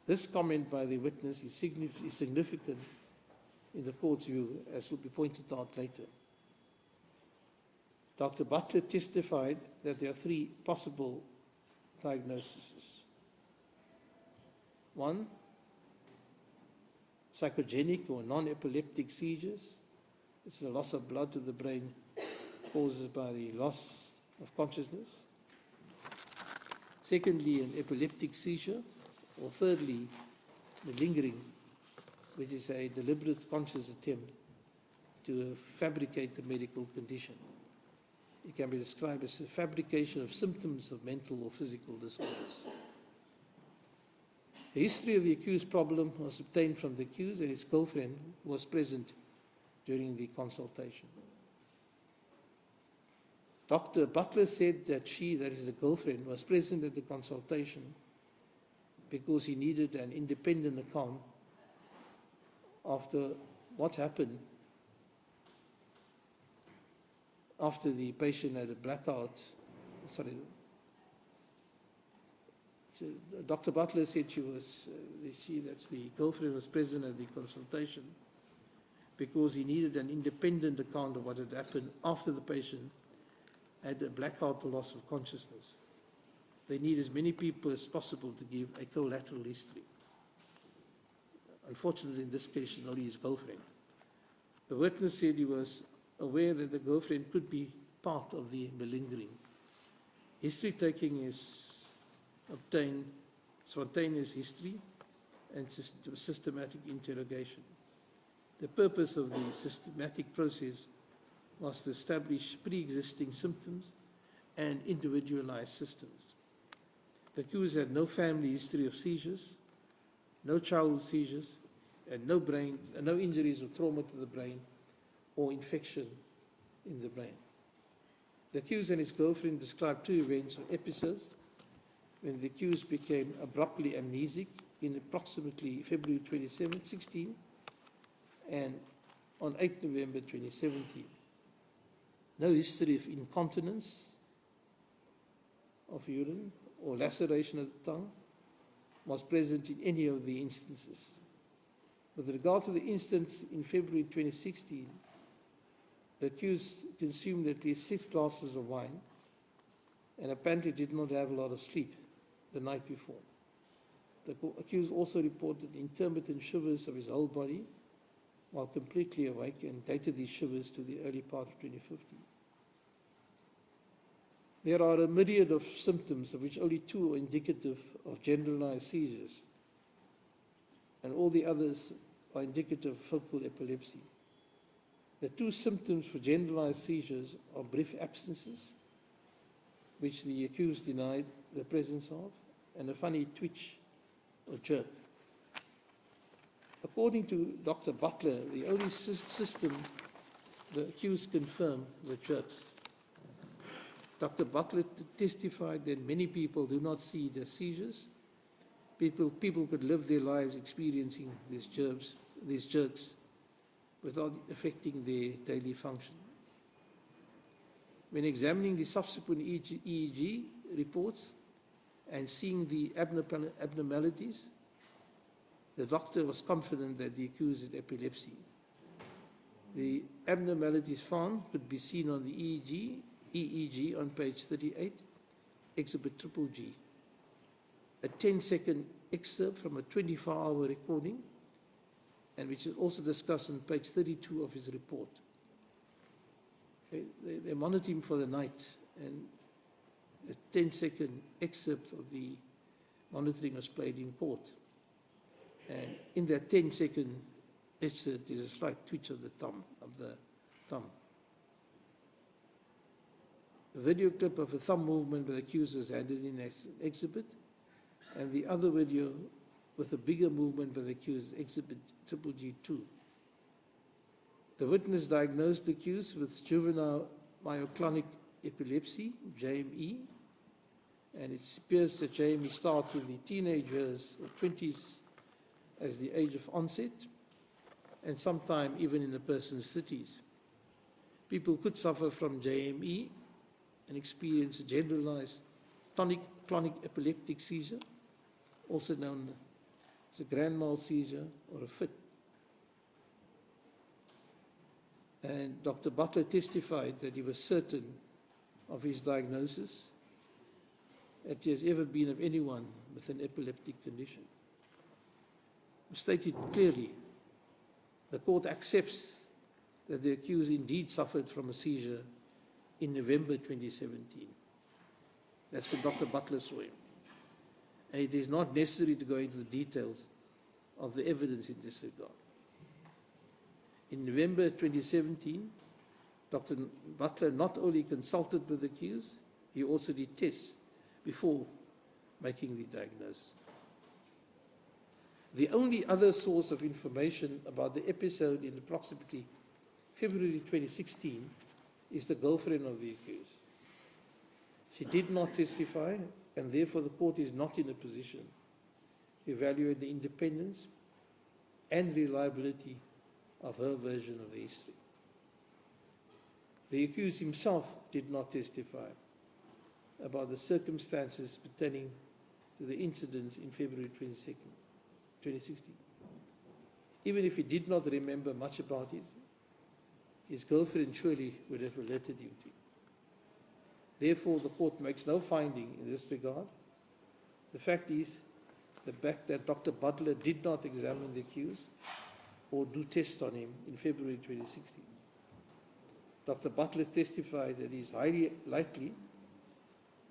This comment by the witness is significant in the court's view, as will be pointed out later. Dr. Butler testified that there are 3 possible diagnoses. 1, psychogenic or non-epileptic seizures. It's the loss of blood to the brain caused by the loss of consciousness. Secondly, an epileptic seizure. Or thirdly, malingering, which is a deliberate conscious attempt to fabricate the medical condition. It can be described as a fabrication of symptoms of mental or physical disorders. The history of the accused problem was obtained from the accused and his girlfriend, who was present during the consultation. Dr. Butler said that she, that is the girlfriend, was present at the consultation because he needed an independent account after what happened after the patient had a blackout. Dr. Butler said that's the girlfriend was present at the consultation because he needed an independent account of what had happened after the patient had a blackout or loss of consciousness. They need as many people as possible to give a collateral history. Unfortunately, in this case, it's only his girlfriend. The witness said he was aware that the girlfriend could be part of the malingering. History taking is obtained spontaneous history and systematic interrogation. The purpose of the systematic process was to establish pre-existing symptoms and individualized systems. The accused had no family history of seizures, no childhood seizures, and no injuries or trauma to the brain or infection in the brain. The accused and his girlfriend described 2 events or episodes when the accused became abruptly amnesic in approximately February 2016 and on 8 November 2017. No history of incontinence of urine or laceration of the tongue was present in any of the instances. With regard to the instance in February 2016, the accused consumed at least 6 glasses of wine and apparently did not have a lot of sleep the night before. The accused also reported intermittent shivers of his whole body while completely awake and dated these shivers to the early part of 2015. There are a myriad of symptoms of which only 2 are indicative of generalized seizures, and all the others are indicative of focal epilepsy. The 2 symptoms for generalized seizures are brief absences, which the accused denied the presence of, and a funny twitch or jerk. According to Dr. Butler, the only system the accused confirmed were jerks. Dr. Butler testified that many people do not see the seizures. People could live their lives experiencing these jerks without affecting their daily function. When examining the subsequent EEG reports and seeing the abnormalities, the doctor was confident that the accused had epilepsy. The abnormalities found could be seen on the EEG on page 38, Exhibit G, a 10-second excerpt from a 24-hour recording, and which is also discussed on page 32 of his report. They monitored him for the night, and a 10-second excerpt of the monitoring was played in court. And in that 10-second excerpt, there's a slight twitch of the thumb. A video clip of a thumb movement by the accused was handed in as an exhibit, and the other video with a bigger movement by the accused, Exhibit G2. The witness diagnosed the accused with juvenile myoclonic epilepsy, JME, and it appears that JME starts in the teenage years or 20s as the age of onset, and sometime even in a person's 30s. People could suffer from JME and experience a generalized tonic-clonic epileptic seizure, also known as a grand mal seizure or a fit. And Dr. Butler testified that he was certain of his diagnosis, that he has ever been of anyone with an epileptic condition. Stated clearly, the court accepts that the accused indeed suffered from a seizure in November 2017. That's when Dr. Butler saw him. And it is not necessary to go into the details of the evidence in this regard. In November 2017, Dr. Butler not only consulted with the accused, he also did tests before making the diagnosis. The only other source of information about the episode in approximately February 2016 is the girlfriend of the accused. She did not testify, and therefore the court is not in a position to evaluate the independence and reliability of her version of the history. The accused himself did not testify about the circumstances pertaining to the incidents in February 2016. Even if he did not remember much about it, his girlfriend surely would have alerted him to it. Therefore, the court makes no finding in this regard. The fact is, the fact that Dr. Butler did not examine the accused or do tests on him in February 2016. Dr. Butler testified that it is highly likely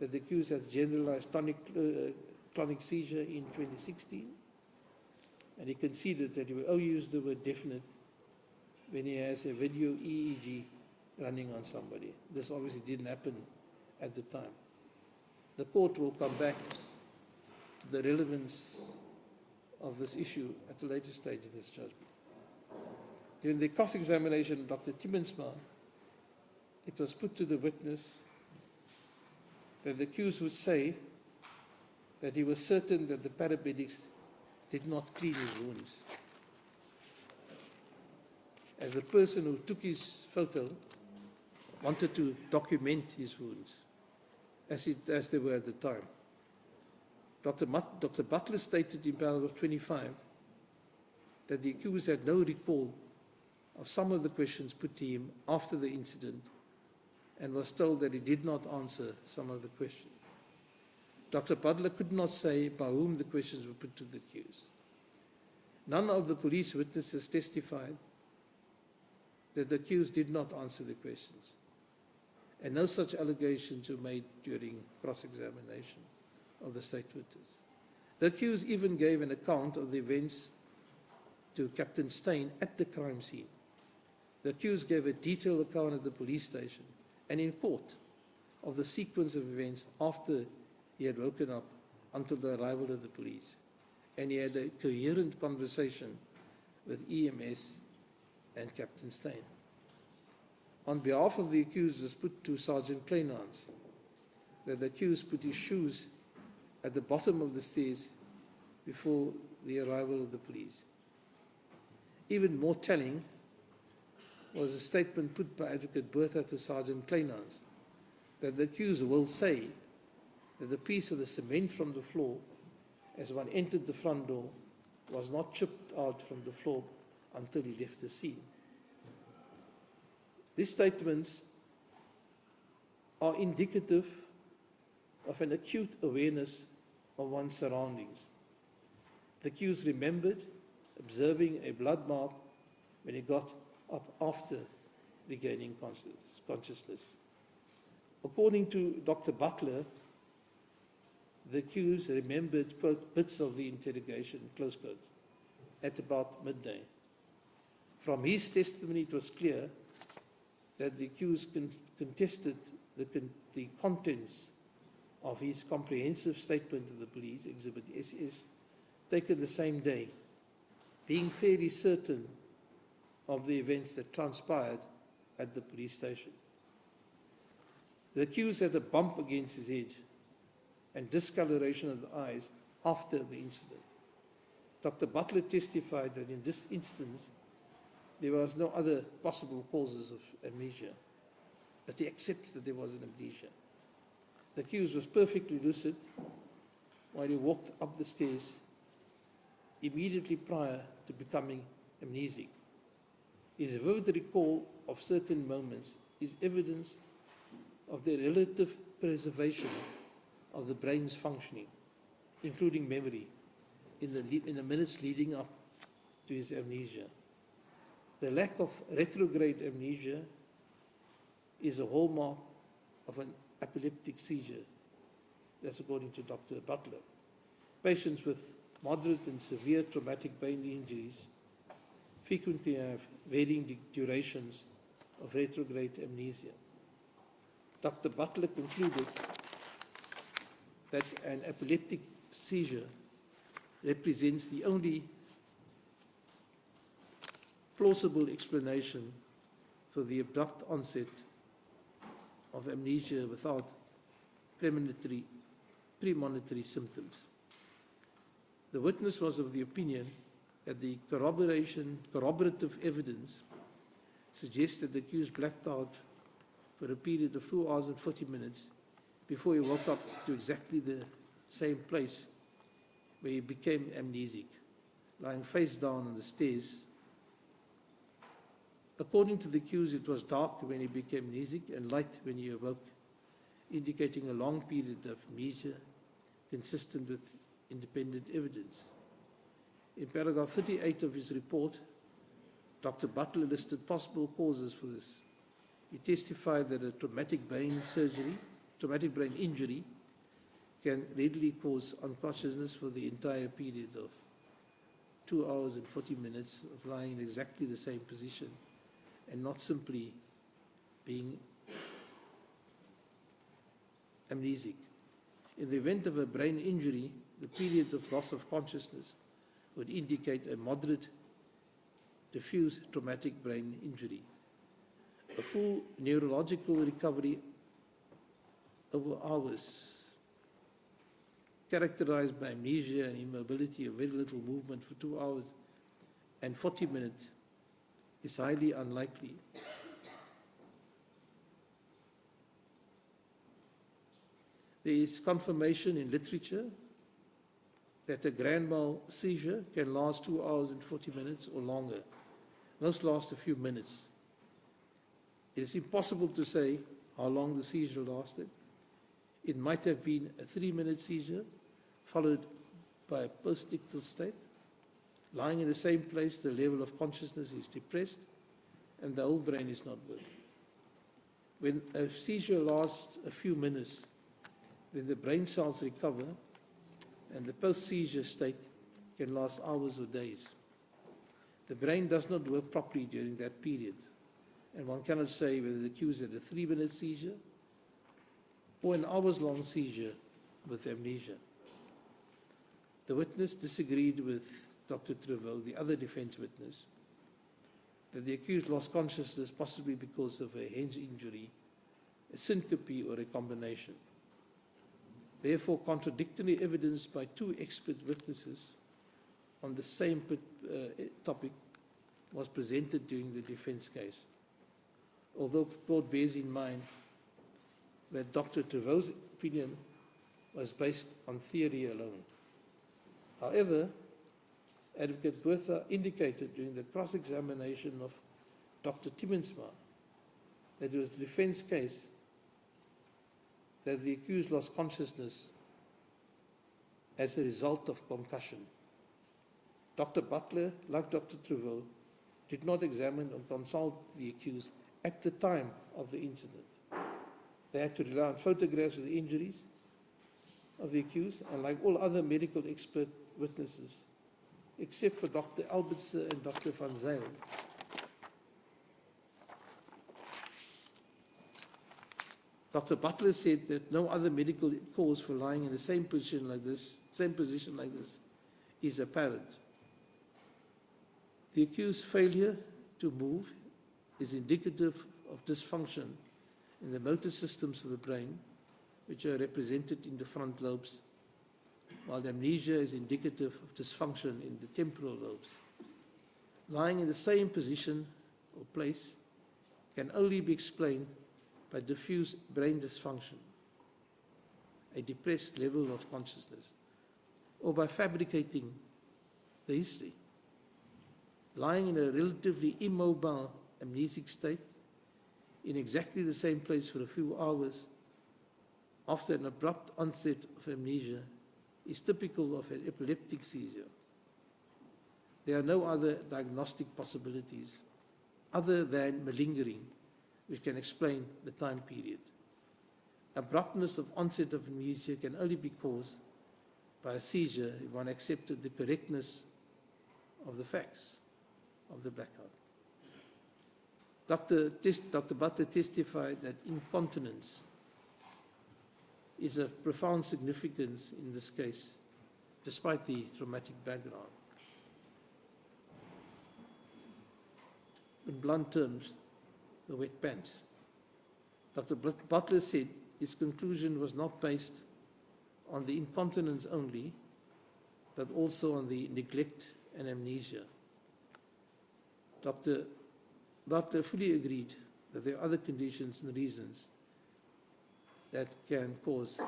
that the accused has generalized tonic-clonic seizure in 2016, and he conceded that he will only use the word definite when he has a video EEG running on somebody. This obviously didn't happen at the time. The court will come back to the relevance of this issue at a later stage in this judgment. During the cross-examination of Dr. Timmensma, it was put to the witness that the accused would say that he was certain that the paramedics did not clean his wounds. As the person who took his photo wanted to document his wounds, as they were at the time. Dr. Butler stated in paragraph 25 that the accused had no recall of some of the questions put to him after the incident and was told that he did not answer some of the questions. Dr. Butler could not say by whom the questions were put to the accused. None of the police witnesses testified that the accused did not answer the questions, and no such allegations were made during cross-examination of the state witness. The accused even gave an account of the events to Captain Steyn at the crime scene. The accused gave a detailed account at the police station and in court of the sequence of events after he had woken up until the arrival of the police, and he had a coherent conversation with EMS and Captain Steyn. On behalf of the accused, was put to Sergeant Kleinhans that the accused put his shoes at the bottom of the stairs before the arrival of the police. Even more telling was a statement put by Advocate Bertha to Sergeant Kleinhans that the accused will say that the piece of the cement from the floor as one entered the front door was not chipped out from the floor until he left the scene. These statements are indicative of an acute awareness of one's surroundings. The accused remembered observing a blood mark when he got up after regaining consciousness. According to Dr. Butler, the accused remembered, quote, bits of the interrogation, close quotes, at about midday. From his testimony, it was clear that the accused contested the contents of his comprehensive statement to the police, Exhibit SS, taken the same day, being fairly certain of the events that transpired at the police station. The accused had a bump against his head and discoloration of the eyes after the incident. Dr. Butler testified that in this instance, there was no other possible causes of amnesia, but he accepts that there was an amnesia. The accused was perfectly lucid while he walked up the stairs immediately prior to becoming amnesic. His vivid recall of certain moments is evidence of the relative preservation of the brain's functioning, including memory, in the minutes leading up to his amnesia. The lack of retrograde amnesia is a hallmark of an epileptic seizure. That's according to Dr. Butler. Patients with moderate and severe traumatic brain injuries frequently have varying durations of retrograde amnesia. Dr. Butler concluded that an epileptic seizure represents the only plausible explanation for the abrupt onset of amnesia without premonitory symptoms. The witness was of the opinion that the corroborative evidence suggests that the accused blacked out for a period of 2 hours and 40 minutes before he woke up to exactly the same place where he became amnesic, lying face down on the stairs. According to the accused, it was dark when he became amnesic and light when he awoke, indicating a long period of amnesia consistent with independent evidence. In paragraph 38 of his report, Dr. Butler listed possible causes for this. He testified that a traumatic brain injury can readily cause unconsciousness for the entire period of 2 hours and 40 minutes of lying in exactly the same position and not simply being amnesic. In the event of a brain injury, the period of loss of consciousness would indicate a moderate diffuse traumatic brain injury. A full neurological recovery over hours, characterized by amnesia and immobility of very little movement for 2 hours and 40 minutes, is highly unlikely. There is confirmation in literature that a grand mal seizure can last 2 hours and 40 minutes or longer. Most last a few minutes. It is impossible to say how long the seizure lasted. It might have been a 3-minute seizure followed by a post-ictal state. Lying in the same place, the level of consciousness is depressed and the whole brain is not working. When a seizure lasts a few minutes, then the brain cells recover and the post-seizure state can last hours or days. The brain does not work properly during that period, and one cannot say whether the accused had a 3-minute seizure or an hours-long seizure with amnesia. The witness disagreed with Dr. Trevaux, the other defense witness, that the accused lost consciousness possibly because of a hinge injury, a syncope, or a combination. Therefore, contradictory evidence by two expert witnesses on the same topic was presented during the defense case. Although the court bears in mind that Dr. Trevaux's opinion was based on theory alone. However, Advocate Bertha indicated during the cross-examination of Dr. Timmensma that it was the defense case that the accused lost consciousness as a result of concussion. Dr. Butler, like Dr. Trevaux, did not examine or consult the accused at the time of the incident. They had to rely on photographs of the injuries of the accused, and like all other medical expert witnesses, except for Dr. Albertse and Dr. van Zyl, Dr. Butler said that no other medical cause for lying in the same position like this is apparent. The accused's failure to move is indicative of dysfunction in the motor systems of the brain, which are represented in the front lobes, while amnesia is indicative of dysfunction in the temporal lobes. Lying in the same position or place can only be explained by diffuse brain dysfunction, a depressed level of consciousness, or by fabricating the history. Lying in a relatively immobile amnesic state in exactly the same place for a few hours after an abrupt onset of amnesia is typical of an epileptic seizure. There are no other diagnostic possibilities other than malingering which can explain the time period. Abruptness of onset of amnesia can only be caused by a seizure if one accepted the correctness of the facts of the blackout. Dr. Butler testified that incontinence is of profound significance in this case, despite the traumatic background. In blunt terms, the wet pants. Dr. Butler said his conclusion was not based on the incontinence only, but also on the neglect and amnesia. Dr. Butler fully agreed that there are other conditions and reasons that can cause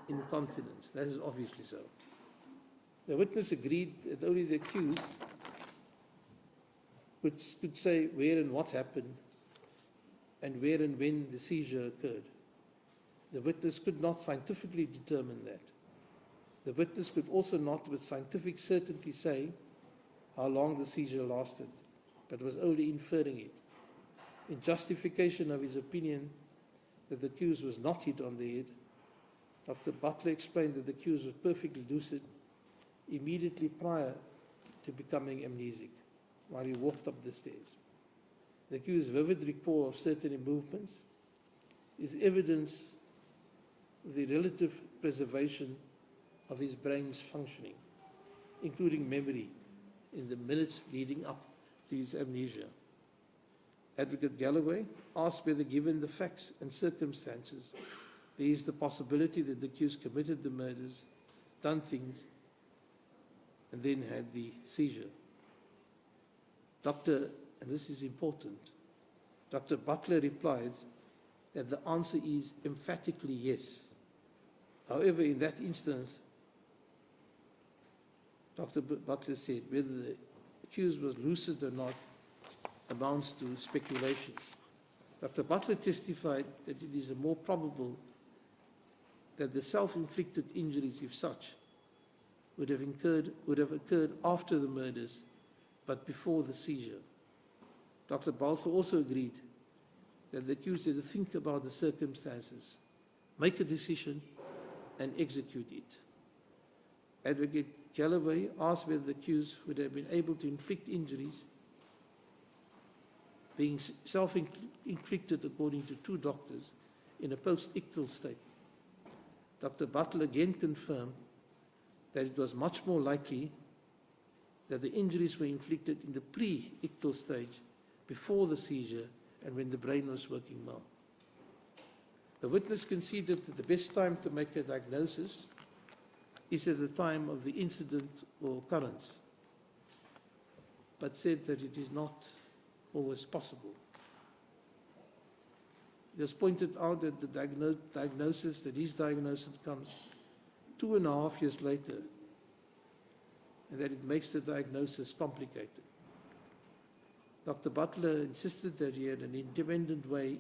incontinence. That is obviously so. The witness agreed that only the accused could say where and what happened and where and when the seizure occurred. The witness could not scientifically determine that. The witness could also not with scientific certainty say how long the seizure lasted, but was only inferring it. In justification of his opinion that the accused was not hit on the head, Dr. Butler explained that the accused was perfectly lucid immediately prior to becoming amnesic while he walked up the stairs. The accused's vivid recall of certain movements is evidence of the relative preservation of his brain's functioning, including memory, in the minutes leading up to his amnesia. Advocate Galloway asked whether, given the facts and circumstances, there is the possibility that the accused committed the murders, done things, and then had the seizure. And this is important, Dr. Butler replied that the answer is emphatically yes. However, in that instance, Dr. Butler said whether the accused was lucid or not amounts to speculation. Dr. Butler testified that it is more probable that the self-inflicted injuries, if such, would have occurred after the murders, but before the seizure. Dr. Balfour also agreed that the accused had to think about the circumstances, make a decision, and execute it. Advocate Galloway asked whether the accused would have been able to inflict injuries, being self-inflicted according to two doctors, in a post-ictal state. Dr. Butler again confirmed that it was much more likely that the injuries were inflicted in the pre-ictal stage, before the seizure and when the brain was working well. The witness conceded that the best time to make a diagnosis is at the time of the incident or occurrence, but said that it is not always possible. It was pointed out that the diagnosis, that his diagnosis comes 2.5 years later, and that it makes the diagnosis complicated. Dr. Butler insisted that he had an independent way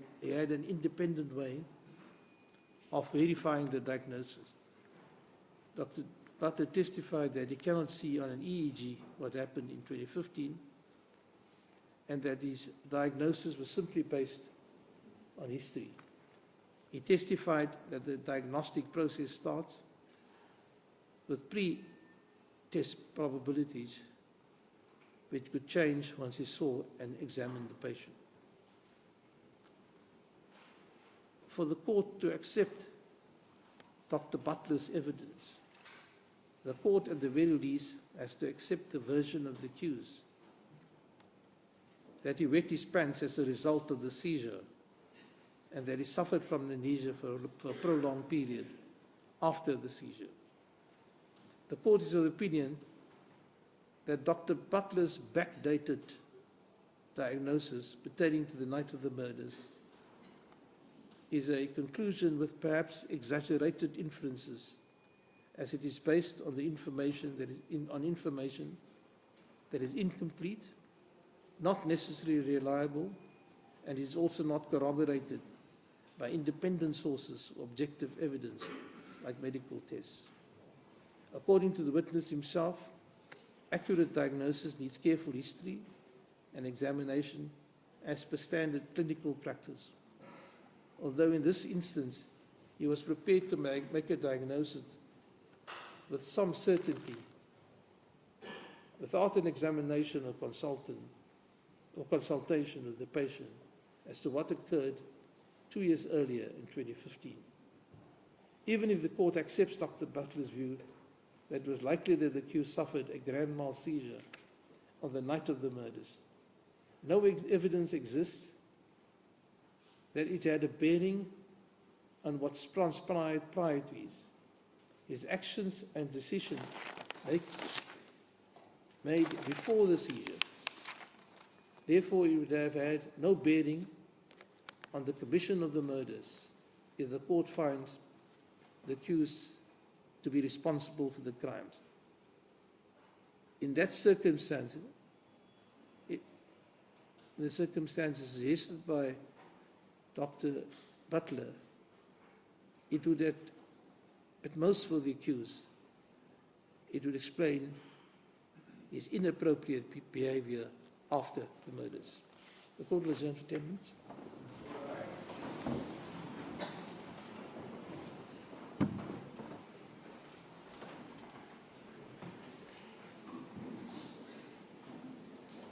of verifying the diagnosis. Dr. Butler testified that he cannot see on an EEG what happened in 2015, and that his diagnosis was simply based on history. He testified that the diagnostic process starts with pre-test probabilities, which could change once he saw and examined the patient. For the court to accept Dr. Butler's evidence, the court at the very least has to accept the version of the accused, that he wet his pants as a result of the seizure, and that he suffered from amnesia for a prolonged period after the seizure. The court is of the opinion that Dr. Butler's backdated diagnosis pertaining to the night of the murders is a conclusion with perhaps exaggerated inferences, as it is based on the information that is incomplete, not necessarily reliable, and is also not corroborated by independent sources or objective evidence like medical tests. According to the witness himself, accurate diagnosis needs careful history and examination as per standard clinical practice. Although in this instance, he was prepared to make a diagnosis with some certainty, without an examination or consultation with the patient as to what occurred 2 years earlier in 2015. Even if the court accepts Dr. Butler's view that it was likely that the accused suffered a grand mal seizure on the night of the murders, no evidence exists that it had a bearing on what transpired prior to his actions and decisions made before the seizure. Therefore, it would have had no bearing on the commission of the murders if the court finds the accused to be responsible for the crimes. In that circumstance, the circumstances suggested by Dr. Butler, it would at most for the accused, it would explain his inappropriate behavior after the murders. The court will adjourn for 10 minutes.